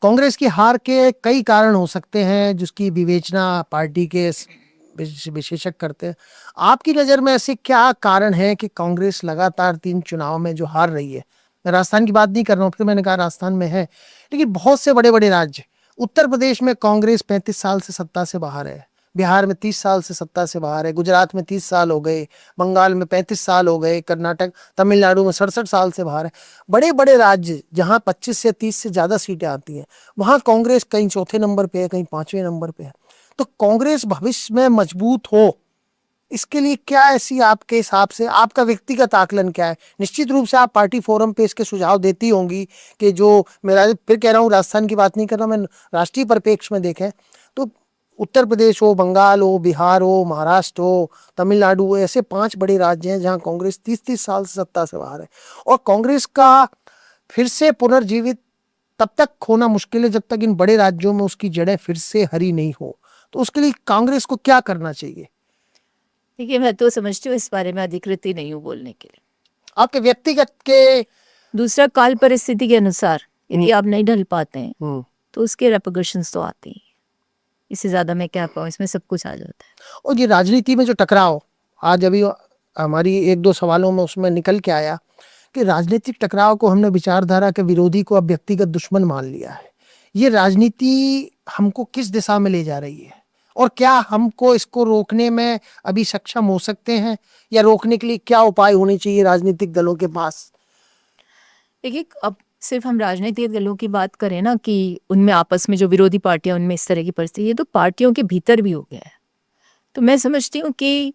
कांग्रेस की हार के कई कारण हो सकते हैं, जिसकी विवेचना पार्टी के विशेषज्ञ करते हैं। आपकी नज़र में ऐसे क्या कारण है कि कांग्रेस लगातार 3 चुनाव में जो हार रही है? मैं राजस्थान की बात नहीं कर रहा हूँ, फिर मैंने कहा राजस्थान में है, लेकिन बहुत से बड़े बड़े राज्य, उत्तर प्रदेश में कांग्रेस 35 साल से सत्ता से बाहर है, बिहार में 30 साल से सत्ता से बाहर है, गुजरात में 30 साल हो गए, बंगाल में 35 साल हो गए, कर्नाटक तमिलनाडु में 67 साल से बाहर है। बड़े बड़े राज्य जहां 25 से 30 से ज़्यादा सीटें आती हैं, वहां कांग्रेस कहीं चौथे नंबर पे है, कहीं 5वें नंबर पे है। तो कांग्रेस भविष्य में मजबूत हो, इसके लिए क्या ऐसी आपके हिसाब से आपका व्यक्तिगत आकलन क्या है? निश्चित रूप से आप पार्टी फोरम पे इसके सुझाव देती होंगी कि जो मेरा, फिर कह रहा हूँ राजस्थान की बात नहीं कर रहा मैं, राष्ट्रीय परिप्रेक्ष्य में देखें तो उत्तर प्रदेश हो, बंगाल हो, बिहार हो, महाराष्ट्र हो, तमिलनाडु हो, ऐसे 5 बड़े राज्य हैं जहां कांग्रेस 30-30 साल से सत्ता से बाहर है। और कांग्रेस का फिर से पुनर्जीवित तब तक होना मुश्किल है जब तक इन बड़े राज्यों में उसकी जड़ें फिर से हरी नहीं हो। तो उसके लिए कांग्रेस को क्या करना चाहिए?
देखिए, मैं तो समझती हूँ इस बारे में अधिकृत ही नहीं हूँ बोलने के लिए।
आपके व्यक्तिगत के
दूसरा, काल परिस्थिति के अनुसार यदि आप नहीं ढल पाते हैं तो उसके रेपरकशंस तो आते ही। इससे ज्यादा मैं क्या पाऊँ, इसमें सब कुछ आ जाता है।
और ये राजनीति में जो टकराव आज अभी हमारी 1-2 सवालों में उसमें निकल के आया कि राजनीतिक टकराव को हमने विचारधारा के विरोधी को अब व्यक्तिगत दुश्मन मान लिया है। ये राजनीति हमको किस दिशा में ले जा रही है, और क्या हमको इसको रोकने में अभी सक्षम हो सकते हैं, या रोकने के लिए क्या उपाय होने चाहिए राजनीतिक दलों के पास?
देखिए, अब सिर्फ हम राजनीतिक दलों की बात करें ना कि उनमें आपस में जो विरोधी पार्टियां, उनमें इस तरह की परिस्थिति, ये तो पार्टियों के भीतर भी हो गया है। तो मैं समझती हूँ कि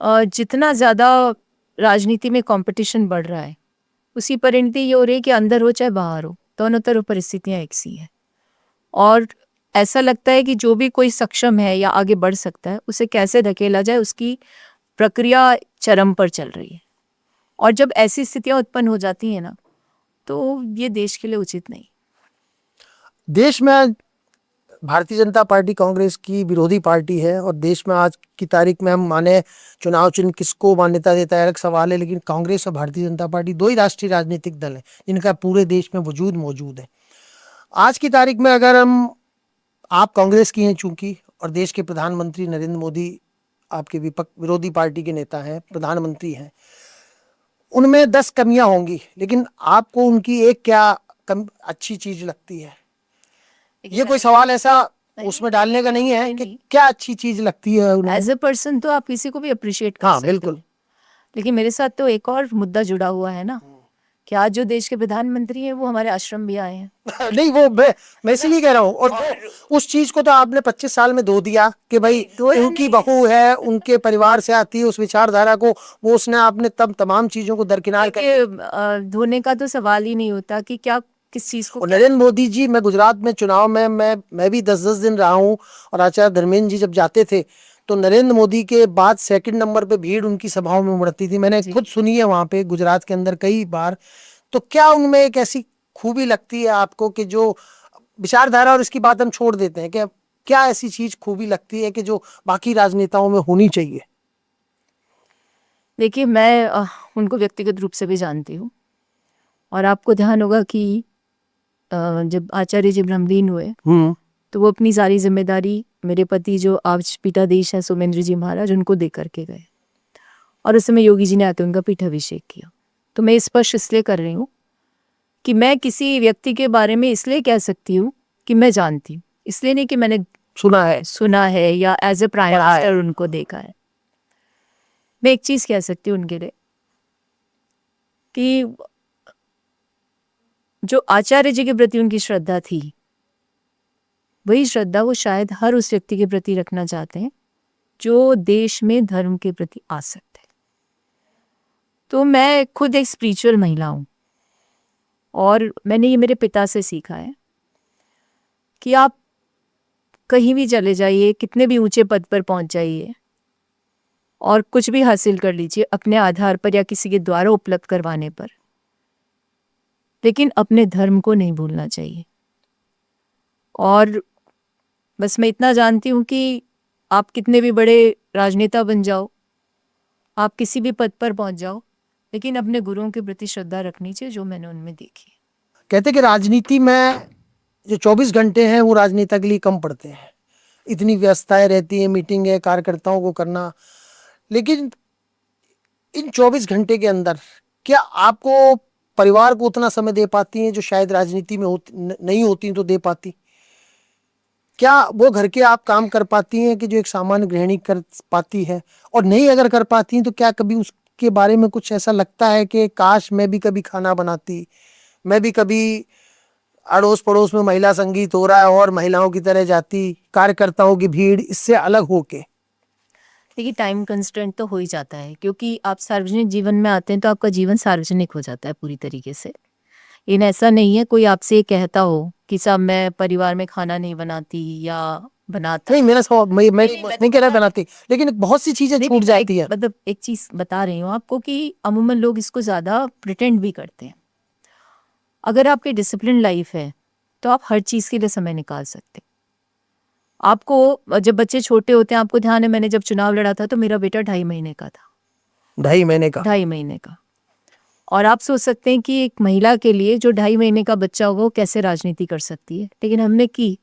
जितना ज़्यादा राजनीति में कंपटीशन बढ़ रहा है, उसी परिणति ये हो रही है कि अंदर हो चाहे बाहर हो, दोनों तरफ परिस्थितियाँ एक सी हैं। और ऐसा लगता है कि जो भी कोई सक्षम है या आगे बढ़ सकता है, उसे कैसे धकेला जाए, उसकी प्रक्रिया चरम पर चल रही है। और जब ऐसी स्थितियाँ उत्पन्न हो जाती हैं ना, तो ये देश के लिए उचित नहीं।
देश में भारतीय जनता पार्टी कांग्रेस की विरोधी पार्टी है, और देश में आज की तारीख में हम माने चुनाव चिन्ह किसको मान्यता देता है अलग सवाल है, लेकिन कांग्रेस और भारतीय जनता पार्टी 2 ही राष्ट्रीय राजनीतिक दल हैं जिनका पूरे देश में वजूद मौजूद है। आज की तारीख में अगर आप कांग्रेस की हैं चूंकि, और देश के प्रधानमंत्री नरेंद्र मोदी आपके विरोधी पार्टी के नेता हैं, प्रधानमंत्री हैं, उनमें 10 कमियां होंगी, लेकिन आपको उनकी एक क्या अच्छी चीज लगती है? ये कोई सवाल ऐसा उसमें डालने का नहीं है कि क्या अच्छी चीज लगती है उन्हें।
एज ए पर्सन तो आप किसी को भी अप्रिशिएट कर
हाँ
सकते हो,
बिल्कुल।
लेकिन मेरे साथ तो एक और मुद्दा जुड़ा हुआ है ना कि आज जो देश के प्रधानमंत्री हैं वो हमारे आश्रम भी आए हैं।
नहीं वो मैं इसलिए कह रहा हूँ, और उस चीज को तो आपने 25 साल में धो दिया कि भाई उनकी बहू है, उनके परिवार से आती है, उस विचारधारा को वो उसने आपने तब तमाम चीजों को दरकिनार कर।
धोने का तो सवाल ही नहीं होता कि क्या किस चीज को।
और नरेंद्र मोदी जी, मैं गुजरात में चुनाव में मैं भी 10-10 दिन रहा हूँ, और आचार्य धर्मेंद्र जी जब जाते थे तो नरेंद्र मोदी के बाद सेकंड नंबर पे भीड़ उनकी सभाओं में उमड़ती थी। मैंने खुद सुनी है वहां पे गुजरात के अंदर कई बार। तो क्या उनमें एक ऐसी खूबी लगती है आपको कि जो विचारधारा, और इसकी बात हम छोड़ देते हैं, कि क्या ऐसी चीज खूबी लगती है कि जो बाकी राजनेताओं में होनी चाहिए?
देखिए, मैं उनको व्यक्तिगत रूप से भी जानती हूँ, और आपको ध्यान होगा कि जब आचार्य जी ब्रह्मलीन हुए तो वो अपनी सारी जिम्मेदारी मेरे पति जो आज पीठाधीश है सोमेंद्र जी महाराज, उनको दे करके गए, और उस समय योगी जी ने आके उनका पीठाभिषेक किया। तो मैं स्पष्ट इसलिए कर रही हूँ कि मैं किसी व्यक्ति के बारे में इसलिए कह सकती हूँ कि मैं जानती हूँ, इसलिए नहीं कि मैंने सुना है या एज ए प्राइम मिनिस्टर उनको देखा है। मैं एक चीज कह सकती हूँ उनके लिए कि जो आचार्य जी के प्रति उनकी श्रद्धा थी, वही श्रद्धा वो शायद हर उस व्यक्ति के प्रति रखना चाहते हैं जो देश में धर्म के प्रति आसक्त है। तो मैं खुद एक स्पिरिचुअल महिला हूँ, और मैंने ये मेरे पिता से सीखा है कि आप कहीं भी चले जाइए, कितने भी ऊंचे पद पर पहुंच जाइए, और कुछ भी हासिल कर लीजिए अपने आधार पर या किसी के द्वारा उपलब्ध करवाने पर, लेकिन अपने धर्म को नहीं भूलना चाहिए। और बस मैं इतना जानती हूँ कि आप कितने भी बड़े राजनेता बन जाओ, आप किसी भी पद पर पहुंच जाओ, लेकिन अपने गुरुओं के प्रति श्रद्धा रखनी चाहिए जो मैंने उनमें देखी।
कहते कि राजनीति में जो 24 घंटे हैं वो राजनेता के लिए कम पड़ते हैं, इतनी व्यस्तताएं रहती हैं, मीटिंग है, कार्यकर्ताओं को करना, लेकिन इन 24 घंटे के अंदर क्या आपको परिवार को उतना समय दे पाती हैं जो शायद राजनीति में नहीं होती तो दे पाती? क्या वो घर के आप काम कर पाती हैं कि जो एक सामान्य गृहिणी कर पाती है? और नहीं अगर कर पाती हैं तो क्या कभी उसके बारे में कुछ ऐसा लगता है कि काश मैं भी कभी खाना बनाती, मैं भी कभी अड़ोस पड़ोस में महिला संगीत हो रहा है और महिलाओं की तरह जाती, कार्यकर्ताओं की भीड़ इससे अलग होके?
देखिए, टाइम कंस्ट्रेंट तो हो ही जाता है, क्योंकि आप सार्वजनिक जीवन में आते हैं तो आपका जीवन सार्वजनिक हो जाता है पूरी तरीके से। इन ऐसा नहीं है कोई आपसे ये कहता हो कि साहब मैं परिवार में खाना नहीं बनाती या बनाता।
नहीं, मेरा सवाल मैं नहीं कह रहा बनाती, लेकिन बहुत सी चीजें छूट जाती है।
मतलब एक चीज बता रही हूँ आपको कि अमूमन लोग इसको ज्यादा प्रिटेंड भी करते हैं। अगर आपकी डिसिप्लिन लाइफ है तो आप हर चीज के लिए समय निकाल सकते हैं। आपको जब बच्चे छोटे होते हैं, आपको ध्यान है मैंने जब चुनाव लड़ा था तो मेरा बेटा 2.5 महीने का था।
2.5 महीने का।
और आप सोच सकते हैं कि एक महिला के लिए जो 2.5 महीने का बच्चा होगा वो कैसे राजनीति कर सकती है, लेकिन हमने की।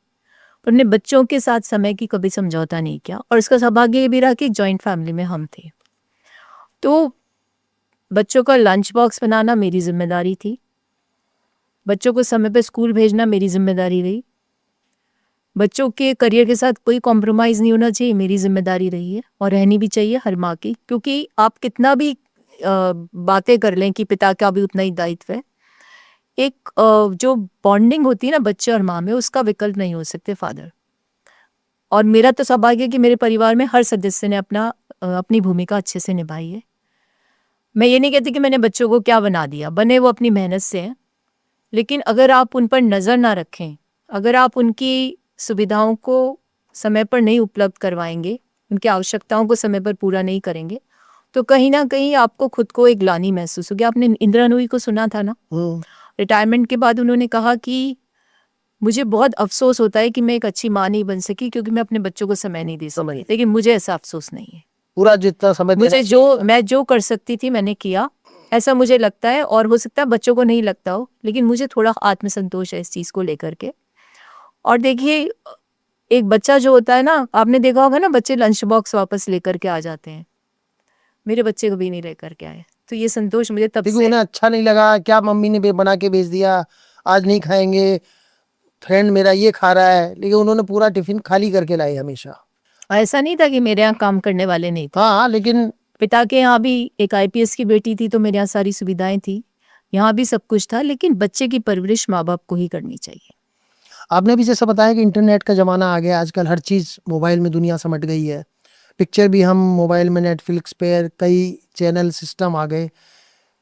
अपने बच्चों के साथ समय की कभी समझौता नहीं किया, और इसका सौभाग्य ये भी रहा कि एक जॉइंट फैमिली में हम थे। तो बच्चों का लंच बॉक्स बनाना मेरी जिम्मेदारी थी, बच्चों को समय पे स्कूल भेजना मेरी जिम्मेदारी रही, बच्चों के करियर के साथ कोई कॉम्प्रोमाइज़ नहीं होना चाहिए, मेरी जिम्मेदारी रही है और रहनी भी चाहिए हर माँ की। क्योंकि आप कितना भी बातें कर लें कि पिता का भी उतना ही दायित्व है, एक जो बॉन्डिंग होती है ना बच्चे और माँ में, उसका विकल्प नहीं हो सकते फादर। और मेरा तो सौभाग्य है कि मेरे परिवार में हर सदस्य ने अपनी भूमिका अच्छे से निभाई है। मैं ये नहीं कहती कि मैंने बच्चों को क्या बना दिया, बने वो अपनी मेहनत से हैं, लेकिन अगर आप उन पर नज़र ना रखें, अगर आप उनकी सुविधाओं को समय पर नहीं उपलब्ध करवाएंगे, उनकी आवश्यकताओं को समय पर पूरा नहीं करेंगे, तो कहीं ना कहीं आपको खुद को एक ग्लानि महसूस होगी। आपने इंदिरा नूई को सुना था ना, रिटायरमेंट के बाद उन्होंने कहा कि मुझे बहुत अफसोस होता है कि मैं एक अच्छी माँ नहीं बन सकी क्योंकि मैं अपने बच्चों को समय नहीं दे सकी। लेकिन मुझे ऐसा अफसोस नहीं है,
पूरा जितना समय
मुझे मैं जो कर सकती थी मैंने किया, ऐसा मुझे लगता है। और हो सकता है बच्चों को नहीं लगता हो, लेकिन मुझे थोड़ा आत्मसंतोष है इस चीज़ को लेकर के। और देखिए, एक बच्चा जो होता है ना, आपने देखा होगा ना, बच्चे लंच बॉक्स वापस लेकर के आ जाते हैं, मेरे बच्चे कभी नहीं लेकर के आए। तो ये संतोष मुझे तब
क्योंकि
से,
उन्हें अच्छा नहीं लगा, क्या मम्मी ने बना के भेज दिया, आज नहीं खाएंगे, फ्रेंड मेरा ये खा रहा है, लेकिन उन्होंने पूरा टिफिन खाली करके लाए हमेशा।
ऐसा नहीं था कि मेरे यहाँ काम करने वाले नहीं थे।
हाँ, लेकिन
पिता के यहाँ भी एक आईपीएस की बेटी थी, तो मेरे यहाँ सारी सुविधाएं थी, यहाँ भी सब कुछ था, लेकिन बच्चे की परवरिश माँ बाप को ही करनी चाहिए।
आपने भी जैसा बताया कि इंटरनेट का ज़माना आ गया, आजकल हर चीज़ मोबाइल में दुनिया समट गई है। पिक्चर भी हम मोबाइल में, नेटफ्लिक्स पे कई चैनल सिस्टम आ गए।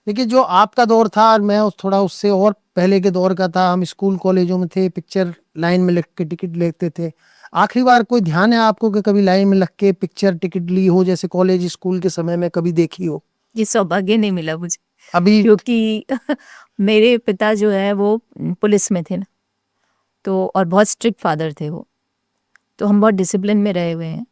लेकिन जो आपका दौर था, और मैं थोड़ा उससे और पहले के दौर का था, हम स्कूल कॉलेजों में थे, पिक्चर लाइन में लग के टिकट लेते थे। आखिरी बार कोई ध्यान है आपको कि कभी लाइन में लग के पिक्चर टिकट ली हो, जैसे कॉलेज स्कूल के समय में कभी देखी हो?
ये सौभाग्य नहीं मिला मुझे,
अभी
क्योंकि मेरे पिता जो है वो पुलिस में थे ना, तो और बहुत स्ट्रिक्ट फादर थे वो, तो हम बहुत डिसिप्लिन में रहे हुए हैं,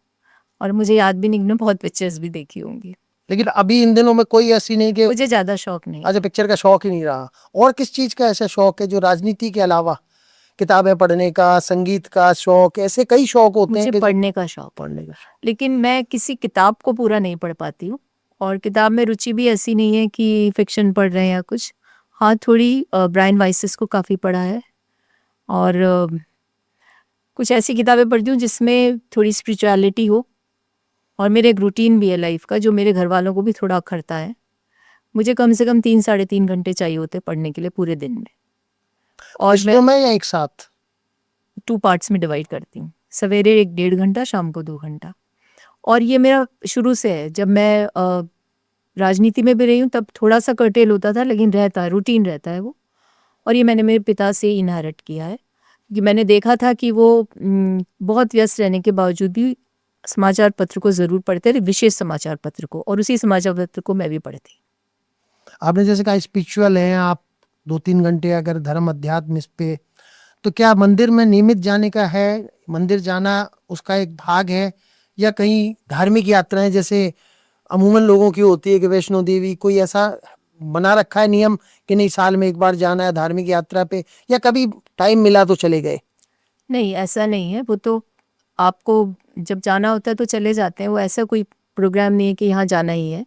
और मुझे याद भी नहीं कि मैंने बहुत पिक्चर्स भी देखी होंगी।
लेकिन अभी इन दिनों में कोई ऐसी नहीं कि
मुझे ज़्यादा शौक नहीं।
अच्छा, पिक्चर का शौक ही नहीं रहा। और किस चीज़ का ऐसा शौक है जो राजनीति के अलावा? किताबें पढ़ने का, संगीत का शौक, ऐसे कई शौक होते हैं
मुझे
कि
पढ़ने का शौक,
पढ़ने का।
लेकिन मैं किसी किताब को पूरा नहीं पढ़ पाती हूँ, और किताब में रुचि भी ऐसी नहीं है कि फिक्शन पढ़ रहे हैं या कुछ। हाँ, थोड़ी ब्रायन वाइसेस को काफ़ी पढ़ा है, और कुछ ऐसी किताबें पढ़ती हूँ जिसमें थोड़ी स्पिरिचुअलिटी हो, और मेरे एक रूटीन भी है लाइफ का, जो मेरे घर वालों को भी थोड़ा अखरता है। मुझे कम से कम 3 साढ़े 3 घंटे चाहिए होते पढ़ने के लिए पूरे दिन में, और मैं
किश्तों में या एक साथ?
2 पार्ट्स में डिवाइड करती हूँ, सवेरे 1 डेढ़ घंटा, शाम को 2 घंटा। और ये मेरा शुरू से है, जब मैं राजनीति में भी रही हूँ तब थोड़ा सा कर्टेल होता था, लेकिन रहता है, रूटीन रहता है वो। और ये मैंने मेरे पिता से इनहेरिट किया है, कि मैंने देखा था कि वो बहुत व्यस्त रहने के बावजूद भी समाचार पत्र को ज़रूर पढ़ते थे, विशेष समाचार पत्र को, और उसी समाचार पत्र को मैं भी पढ़ती।
आपने जैसे कहा स्पिरिचुअल हैं आप, 2-3 घंटे अगर धर्म अध्यात्म इस पे, तो क्या मंदिर में नियमित जाने का है? मंदिर जाना उसका एक भाग है, या कहीं धार्मिक यात्राएं जैसे अमूमन लोगों की होती है कि वैष्णो देवी, कोई ऐसा बना रखा है नियम कि नहीं साल में एक बार जाना है धार्मिक यात्रा पे, या कभी टाइम मिला तो चले गए?
नहीं, ऐसा नहीं है, वो तो आपको जब जाना होता है तो चले जाते हैं, वो ऐसा कोई प्रोग्राम नहीं है कि यहाँ जाना ही है।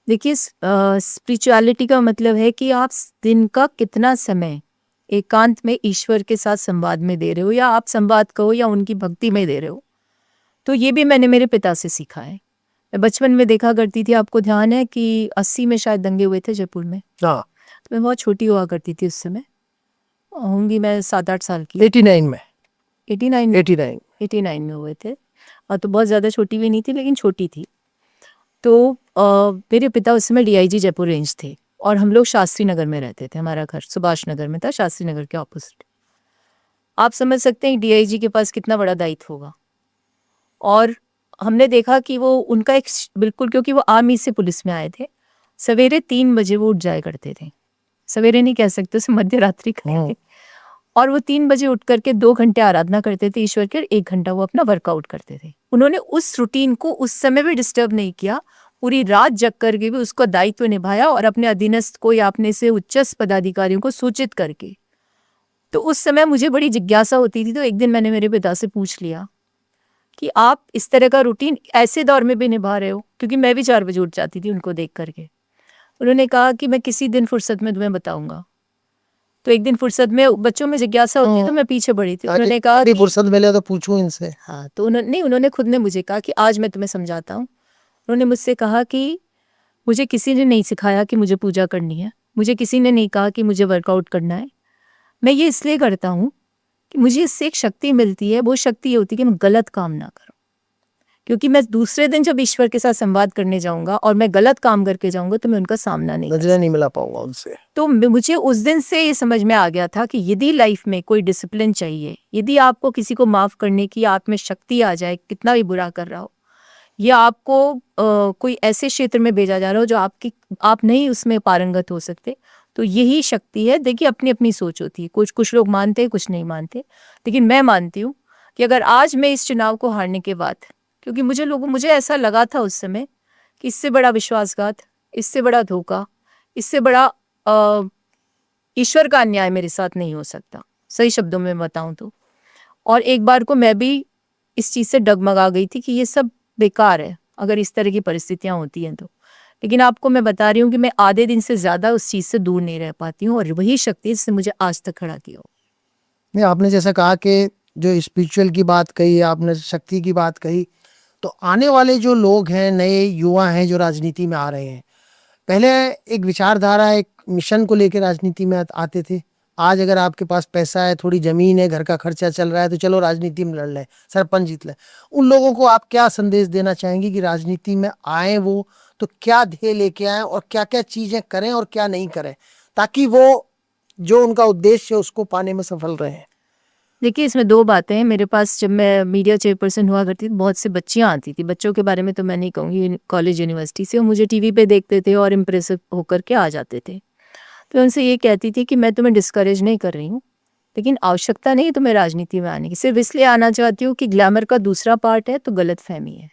देखिए, स्पिरिचुअलिटी का मतलब है कि आप दिन का कितना समय एकांत में ईश्वर के साथ संवाद में दे रहे हो, या आप संवाद कहो या उनकी भक्ति में दे रहे हो। तो ये भी मैंने मेरे पिता से सीखा है। मैं बचपन में देखा करती थी, आपको ध्यान है कि 80 में शायद दंगे हुए थे जयपुर में,
हाँ,
तो मैं बहुत छोटी हुआ करती थी उस समय, होंगी मैं 7-8 साल की।
89 में
89
89
में हुए थे, और तो बहुत ज़्यादा छोटी भी नहीं थी, लेकिन छोटी थी। तो मेरे पिता उस समय डीआईजी जयपुर रेंज थे, और हम लोग शास्त्री नगर में रहते थे, हमारा घर सुभाष नगर में था, शास्त्री नगर के ऑपोजिट। आप समझ सकते हैं डीआईजी के पास कितना बड़ा दायित्व होगा। और हमने देखा कि वो उनका एक बिल्कुल, क्योंकि वो आर्मी से पुलिस में आए थे, सवेरे 3 बजे वो उठ जाया करते थे, सवेरे नहीं कह सकते, उसे मध्य रात्रि कहेंगे। और वो 3 बजे उठ करके 2 घंटे आराधना करते थे ईश्वर की, और 1 घंटा वो अपना वर्कआउट करते थे। उन्होंने उस रूटीन को उस समय भी डिस्टर्ब नहीं किया, पूरी रात जग करके भी उसका दायित्व निभाया, और अपने अधीनस्थ को या अपने से उच्चस्थ पदाधिकारियों को सूचित करके। तो उस समय मुझे बड़ी जिज्ञासा होती थी, तो एक दिन मैंने मेरे पिता से पूछ लिया कि आप इस तरह का रूटीन ऐसे दौर में भी निभा रहे हो, क्योंकि मैं भी 4 बजे उठ जाती थी उनको देख करके। उन्होंने कहा कि मैं किसी दिन फुर्सत में तुम्हें बताऊंगा। तो एक दिन फुर्सत में, बच्चों में जिज्ञासा होती है, तो मैं पीछे बढ़ी थी। उन्होंने कहा कि
फुर्सत मिले तो पूछूं इनसे।
हाँ, तो उन्होंने खुद ने मुझे कहा कि आज मैं तुम्हें समझाता हूँ। उन्होंने मुझसे कहा कि मुझे किसी ने नहीं सिखाया कि मुझे पूजा करनी है, मुझे किसी ने नहीं कहा कि मुझे वर्कआउट करना है। मैं ये इसलिए करता हूँ कि मुझे इससे एक शक्ति मिलती है, वो शक्ति ये होती है कि मैं गलत काम ना करूँ, क्योंकि मैं दूसरे दिन जब ईश्वर के साथ संवाद करने जाऊंगा और मैं गलत काम करके जाऊंगा, तो मैं उनका सामना नहीं कर
नजरें नहीं मिला पाऊंगा उनसे।
तो मुझे उस दिन से ये समझ में आ गया था कि यदि लाइफ में कोई डिसिप्लिन चाहिए, यदि आपको किसी को माफ करने की आप में शक्ति आ जाए, कितना भी बुरा कर रहा हो, या आपको कोई ऐसे क्षेत्र में भेजा जा रहा हो जो आप नहीं उसमें पारंगत हो सकते, तो यही शक्ति है। देखिए, अपनी अपनी सोच होती है, कुछ लोग मानते हैं, कुछ नहीं मानते, लेकिन मैं मानती हूँ कि अगर आज मैं इस चुनाव को हारने के बाद, क्योंकि मुझे ऐसा लगा था उस समय कि इससे बड़ा विश्वासघात, इससे बड़ा धोखा, इससे बड़ा ईश्वर का अन्याय मेरे साथ नहीं हो सकता, सही शब्दों में बताऊं तो। और एक बार को मैं भी इस चीज़ से डगमगा गई थी कि ये सब बेकार है अगर इस तरह की परिस्थितियाँ होती हैं तो। लेकिन आपको मैं बता रही हूँ कि मैं आधे दिन से ज़्यादा उस चीज़ से दूर नहीं रह पाती हूँ और वही शक्ति जिसने मुझे आज तक खड़ा किया हो।
नहीं, आपने जैसा कहा कि जो स्पिरिचुअल की बात कही, आपने शक्ति की बात कही, तो आने वाले जो लोग हैं, नए युवा हैं जो राजनीति में आ रहे हैं, पहले एक विचारधारा, एक मिशन को लेकर राजनीति में आते थे। आज अगर आपके पास पैसा है, थोड़ी जमीन है, घर का खर्चा चल रहा है, तो चलो राजनीति में लड़ लें, सरपंच जीत लें। उन लोगों को आप क्या संदेश देना चाहेंगे कि राजनीति में आए वो तो क्या ध्येय लेके आए और क्या क्या चीजें करें और क्या नहीं करें, ताकि वो जो उनका उद्देश्य है उसको पाने में सफल रहे?
देखिए, इसमें दो बातें हैं। मेरे पास जब मैं मीडिया चेयरपर्सन हुआ करती थी, बहुत से बच्चियाँ आती थी। बच्चों के बारे में तो मैं नहीं कहूँगी, कॉलेज यूनिवर्सिटी से, वो मुझे टीवी पे देखते थे और इम्प्रेसिव होकर के आ जाते थे। तो उनसे ये कहती थी कि मैं तुम्हें डिस्करेज नहीं कर रही हूँ, लेकिन आवश्यकता नहीं है तुम्हें राजनीति में आने की। सिर्फ इसलिए आना चाहती हो कि ग्लैमर का दूसरा पार्ट है तो गलतफहमी है,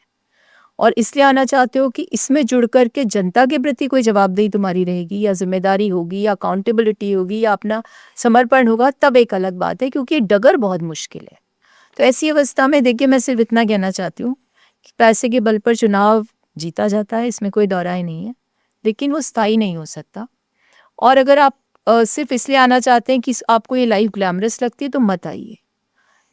और इसलिए आना चाहते हो कि इसमें जुड़ कर के जनता के प्रति कोई जवाबदेही तुम्हारी रहेगी या जिम्मेदारी होगी या अकाउंटेबिलिटी होगी या अपना समर्पण होगा, तब एक अलग बात है, क्योंकि डगर बहुत मुश्किल है। तो ऐसी अवस्था में देखिए, मैं सिर्फ इतना कहना चाहती हूँ कि पैसे के बल पर चुनाव जीता जाता है, इसमें कोई दौराय नहीं है, लेकिन वो स्थायी नहीं हो सकता। और अगर आप सिर्फ इसलिए आना चाहते हैं कि आपको ये लाइफ ग्लैमरस लगती है तो मत आइए।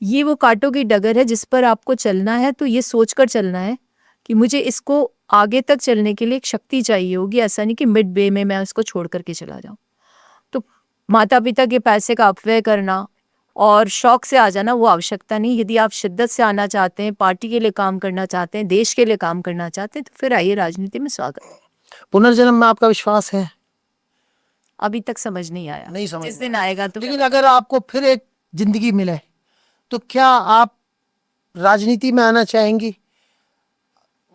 ये वो कांटों की डगर है जिस पर आपको चलना है, तो ये सोच कर चलना है कि मुझे इसको आगे तक चलने के लिए एक शक्ति चाहिए होगी। ऐसा नहीं कि मिड वे में मैं उसको छोड़ करके चला जाऊं। तो माता पिता के पैसे का अपव्यय करना और शौक से आ जाना वो आवश्यकता नहीं। यदि आप शिद्दत से आना चाहते हैं, पार्टी के लिए काम करना चाहते हैं, देश के लिए काम करना चाहते हैं, तो फिर आइए, राजनीति में स्वागत है।
पुनर्जन्म में आपका विश्वास है?
अभी तक समझ नहीं आया,
नहीं समझ
जिस दिन आएगा तो।
लेकिन अगर आपको फिर एक जिंदगी मिले तो क्या आप राजनीति में आना चाहेंगी?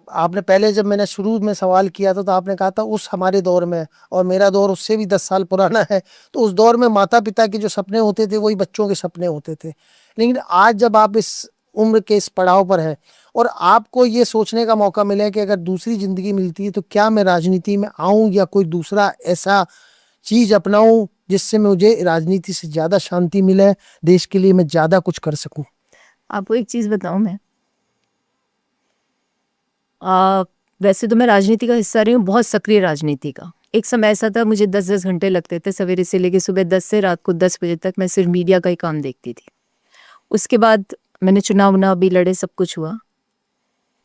आपने पहले जब मैंने शुरू में सवाल किया था तो आपने कहा था उस हमारे दौर में, और मेरा दौर उससे भी 10 साल पुराना है, तो उस दौर में माता पिता के जो सपने होते थे वही बच्चों के सपने होते थे। लेकिन आज जब आप इस उम्र के इस पड़ाव पर हैं और आपको ये सोचने का मौका मिले कि अगर दूसरी जिंदगी मिलती है तो क्या मैं राजनीति में आऊं या कोई दूसरा ऐसा चीज अपनाऊं जिससे मुझे राजनीति से ज्यादा शांति मिले, देश के लिए मैं ज्यादा कुछ कर सकूं?
आपको एक चीज बताऊं मैं, वैसे तो मैं राजनीति का हिस्सा रही हूँ, बहुत सक्रिय राजनीति का। एक समय ऐसा था मुझे 10-10 घंटे लगते थे, सवेरे से लेकर सुबह 10 से रात को 10 बजे तक मैं सिर्फ मीडिया का ही काम देखती थी। उसके बाद मैंने चुनाव भी लड़े, सब कुछ हुआ।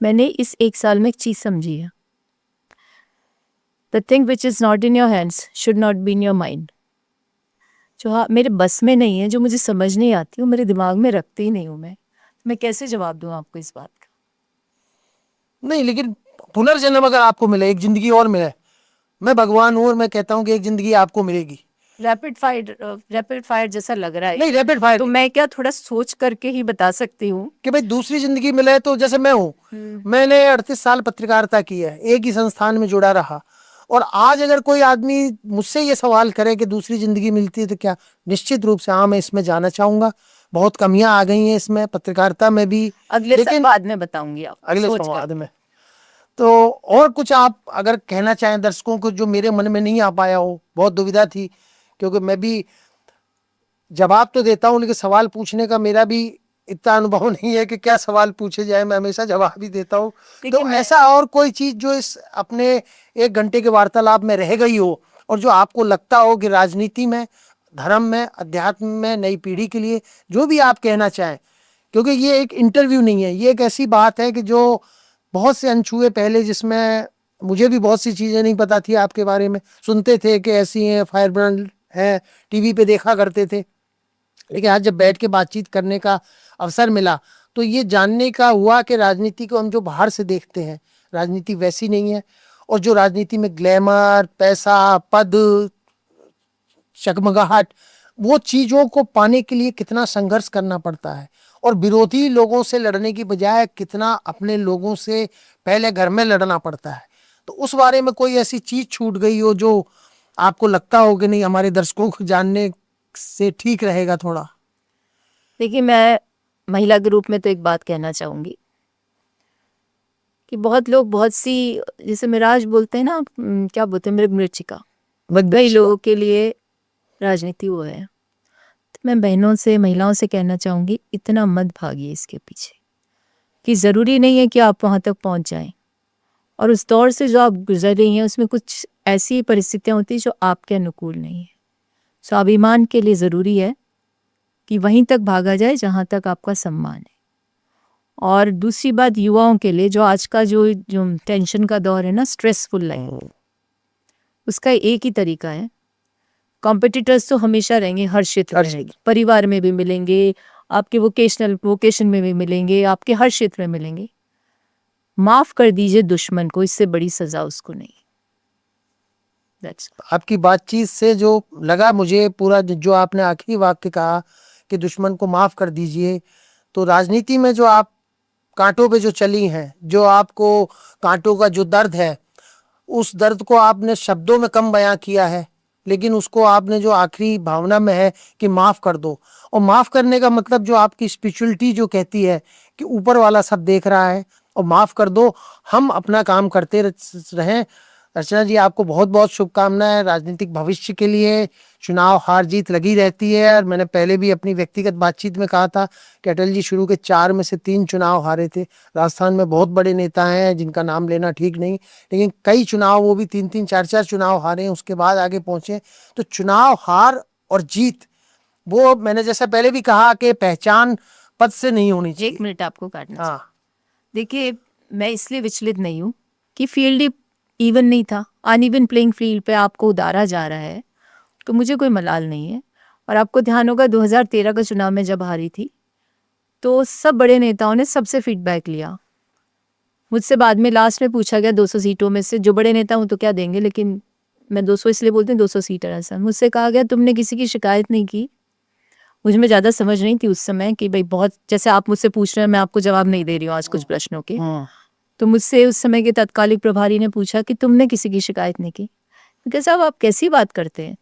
मैंने इस 1 साल में एक चीज़ समझी है, the thing which is not in your hands should not be in your mind. जो मेरे बस में नहीं है, जो मुझे समझ नहीं आती, वो मेरे दिमाग में रखती ही नहीं हूँ मैं कैसे जवाब दूँ आपको इस बात का?
नहीं, लेकिन पुनर्जन्म अगर आपको मिले, एक जिंदगी और मिले, मैं भगवान हूं और मैं कहता हूं कि एक जिंदगी आपको मिलेगी।
रैपिड फायर जैसा लग रहा है।
नहीं, रैपिड फायर
तो मैं क्या थोड़ा सोच करके ही बता सकती हूँ
कि भाई दूसरी जिंदगी मिले तो जैसे मैं हूँ, मैंने 38 साल पत्रकारिता की है, एक ही संस्थान में जुड़ा रहा, और आज अगर कोई आदमी मुझसे ये सवाल करे कि दूसरी जिंदगी मिलती है तो क्या, निश्चित रूप से हाँ, मैं इसमें जाना चाहूंगा। बहुत कमियां आ गई हैं इसमें, पत्रकारिता में भी।
अगले संवाद में बताऊंगी आप,
अगले संवाद में। तो और कुछ आप अगर कहना चाहें दर्शकों को जो मेरे मन में नहीं आ पाया हो, बहुत दुविधा थी, क्योंकि मैं भी जवाब तो देता हूं लेकिन सवाल पूछने का मेरा भी इतना अनुभव नहीं है कि क्या सवाल पूछे जाए, मैं हमेशा जवाब ही देता हूँ। तो ऐसा और कोई चीज जो इस अपने 1 घंटे के वार्तालाप में रह गई हो और जो आपको लगता हो कि राजनीति में, धर्म में, अध्यात्म में, नई पीढ़ी के लिए जो भी आप कहना चाहें, क्योंकि ये एक इंटरव्यू नहीं है, ये एक ऐसी बात है कि जो बहुत से अनछुए पहले, जिसमें मुझे भी बहुत सी चीज़ें नहीं पता थी आपके बारे में, सुनते थे कि ऐसी हैं, फायर ब्रांड है, टीवी पे देखा करते थे, लेकिन आज जब बैठ के बातचीत करने का अवसर मिला तो ये जानने का हुआ कि राजनीति को हम जो बाहर से देखते हैं, राजनीति वैसी नहीं है, और जो राजनीति में ग्लैमर, पैसा, पद, चगमगाहट, वो चीज़ों को पाने के लिए कितना संघर्ष करना पड़ता है, और विरोधी लोगों से लड़ने की बजाय कितना अपने लोगों से पहले घर में लड़ना पड़ता है। तो उस बारे में कोई ऐसी चीज छूट गई हो जो आपको लगता हो कि नहीं, हमारे दर्शकों को जानने से ठीक रहेगा थोड़ा?
देखिए, मैं महिला के रूप में तो एक बात कहना चाहूंगी कि बहुत लोग, बहुत सी, जैसे मिराज बोलते हैं ना, क्या बोलते हैं, मृग मृच्छिका, कई लोगों के लिए राजनीति वो है। मैं बहनों से, महिलाओं से कहना चाहूँगी, इतना मत भागिए इसके पीछे, कि ज़रूरी नहीं है कि आप वहाँ तक पहुँच जाएं। और उस दौर से जो आप गुजर रही हैं उसमें कुछ ऐसी परिस्थितियाँ होती हैं जो आपके अनुकूल नहीं है। स्वाभिमान के लिए ज़रूरी है कि वहीं तक भागा जाए जहाँ तक आपका सम्मान है। और दूसरी बात, युवाओं के लिए, जो आज का जो टेंशन का दौर है ना, स्ट्रेसफुल लाइफ, उसका एक ही तरीका है, कॉम्पिटिटर्स तो हमेशा रहेंगे, हर क्षेत्र में रहेंगे, परिवार में भी मिलेंगे, आपके वोकेशन में भी मिलेंगे, आपके हर क्षेत्र में मिलेंगे। माफ कर दीजिए दुश्मन को, इससे बड़ी सजा उसको नहीं। That's
आपकी बातचीत से जो लगा मुझे, पूरा जो आपने आखिरी वाक्य कहा कि दुश्मन को माफ कर दीजिए, तो राजनीति में जो आप कांटों पे जो चली हैं, जो आपको कांटों का जो दर्द है, उस दर्द को आपने शब्दों में कम बयां किया है, लेकिन उसको आपने जो आखिरी भावना में है कि माफ कर दो, और माफ करने का मतलब जो आपकी स्पिरिचुअलिटी जो कहती है कि ऊपर वाला सब देख रहा है और माफ कर दो, हम अपना काम करते रहें। अर्चना जी, आपको बहुत बहुत शुभकामनाएं राजनीतिक भविष्य के लिए। चुनाव हार जीत लगी रहती है, और मैंने पहले भी अपनी व्यक्तिगत बातचीत में कहा था कि अटल जी शुरू के 4 में से 3 चुनाव हारे थे। राजस्थान में बहुत बड़े नेता हैं जिनका नाम लेना ठीक नहीं, लेकिन कई चुनाव वो भी 3-3, 4-4 चुनाव हारे, उसके बाद आगे पहुंचे। तो चुनाव हार और जीत, वो मैंने जैसा पहले भी कहा कि पहचान पद से नहीं होनी चाहिए।
1 मिनट आपको काटना।
हाँ,
देखिए, मैं इसलिए विचलित नहीं हूँ कि फील्ड ही इवन नहीं था, अनइवन प्लेइंग फील्ड पे आपको उतारा जा रहा है, तो मुझे कोई मलाल नहीं है। और आपको ध्यान होगा 2013 का चुनाव में जब हारी थी, तो सब बड़े नेताओं ने सबसे फीडबैक लिया। मुझसे बाद में लास्ट में पूछा गया 200 सीटों में से, जो बड़े नेता हूँ तो क्या देंगे, लेकिन मैं 200 इसलिए बोलती हूँ, 200 सीट है ऐसा। मुझसे कहा गया तुमने किसी की शिकायत नहीं की। मुझे में ज़्यादा समझ नहीं थी उस समय कि भाई, बहुत जैसे आप मुझसे पूछ रहे हैं, मैं आपको जवाब नहीं दे रही हूँ आज कुछ प्रश्नों के। तो मुझसे उस समय के तत्कालिक प्रभारी ने पूछा कि तुमने किसी की शिकायत नहीं की। क्योंकि साहब, आप कैसी बात करते हैं,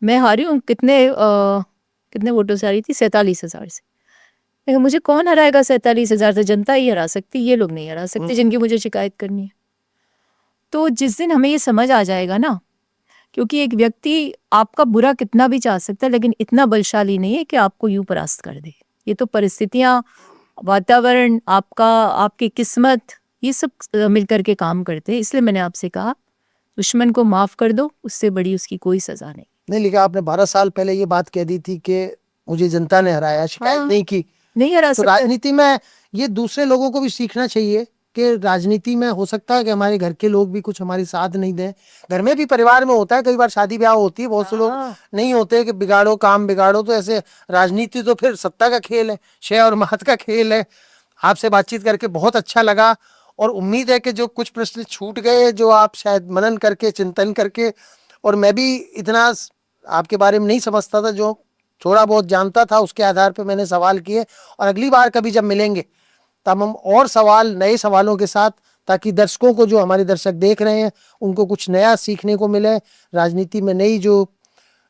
मैं हारी हूँ, कितने वोटों से हारी थी, 47,000 से। लेकिन मुझे कौन हराएगा 47,000 से? जनता ही हरा सकती, ये लोग नहीं हरा सकते जिनकी मुझे शिकायत करनी है। तो जिस दिन हमें ये समझ आ जाएगा ना, क्योंकि एक व्यक्ति आपका बुरा कितना भी चाह सकता है, लेकिन इतना बलशाली नहीं है कि आपको यूं परास्त कर दे। ये तो परिस्थितियाँ, वातावरण, आपकी किस्मत, ये सब मिलकर के काम करते हैं। इसलिए मैंने आपसे कहा, दुश्मन को माफ कर दो, उससे बड़ी उसकी कोई सजा नहीं।
लेकिन आपने 12 साल पहले ये बात कह दी थी कि मुझे जनता ने हराया, शिकायत नहीं की।
नहीं हरा
तो
सकते।
राजनीति में ये दूसरे लोगों को भी सीखना चाहिए कि राजनीति में हो सकता है कि हमारे घर के लोग भी कुछ हमारी साथ नहीं दें। घर में भी, परिवार में होता है, कई बार शादी ब्याह होती है, बहुत से लोग नहीं होते कि बिगाड़ो, काम बिगाड़ो। तो ऐसे राजनीति तो फिर सत्ता का खेल है, शय और महत का खेल है। आपसे बातचीत करके बहुत अच्छा लगा, और उम्मीद है कि जो कुछ प्रश्न छूट गए, जो आप शायद मनन करके, चिंतन करके, और मैं भी इतना आपके बारे में नहीं समझता था, जो थोड़ा बहुत जानता था उसके आधार पर मैंने सवाल किए। और अगली बार कभी जब मिलेंगे तब हम और सवाल, नए सवालों के साथ, ताकि दर्शकों को, जो हमारे दर्शक देख रहे हैं, उनको कुछ नया सीखने को मिले। राजनीति में नई, जो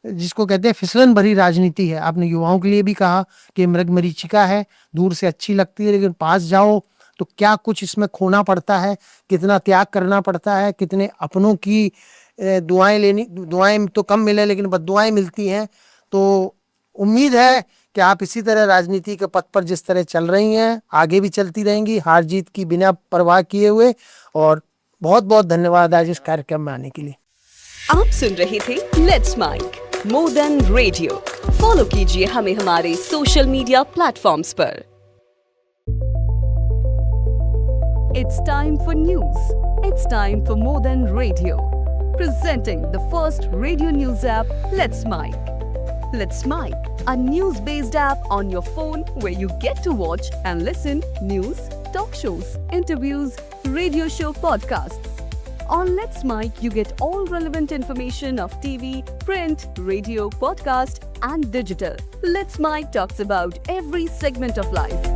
जिसको कहते हैं फिसलन भरी राजनीति है। आपने युवाओं के लिए भी कहा कि मृग मरीचिका है, दूर से अच्छी लगती है, लेकिन पास जाओ तो क्या कुछ इसमें खोना पड़ता है, कितना त्याग करना पड़ता है, कितने अपनों की दुआएं तो कम मिले, लेकिन बद्दुआएं मिलती हैं। तो उम्मीद है कि आप इसी तरह राजनीति के पथ पर जिस तरह चल रही हैं, आगे भी चलती रहेंगी, हार जीत की बिना परवाह किए हुए। और बहुत बहुत धन्यवाद आज इस कार्यक्रम में आने के लिए।
आप सुन रहे थे let's mic more than radio. Follow कीजिए हमें हमारे सोशल मीडिया प्लेटफॉर्म्स पर। It's time for news. It's time for more than radio. Presenting the first radio news app, Let's Mic. Let's Mic, a news-based app on your phone where you get to watch and listen news, talk shows, interviews, radio show podcasts. On Let's Mic, you get all relevant information of TV, print, radio, podcast, and digital. Let's Mic talks about every segment of life.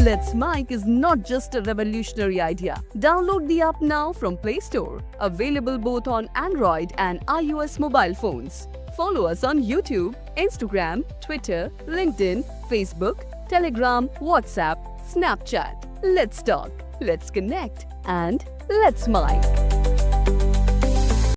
Let's Mic is not just a revolutionary idea. Download the app now from Play Store. Available both on Android and iOS mobile phones. Follow us on YouTube, Instagram, Twitter, LinkedIn, Facebook, Telegram, WhatsApp, Snapchat. Let's talk, let's connect, and let's mic.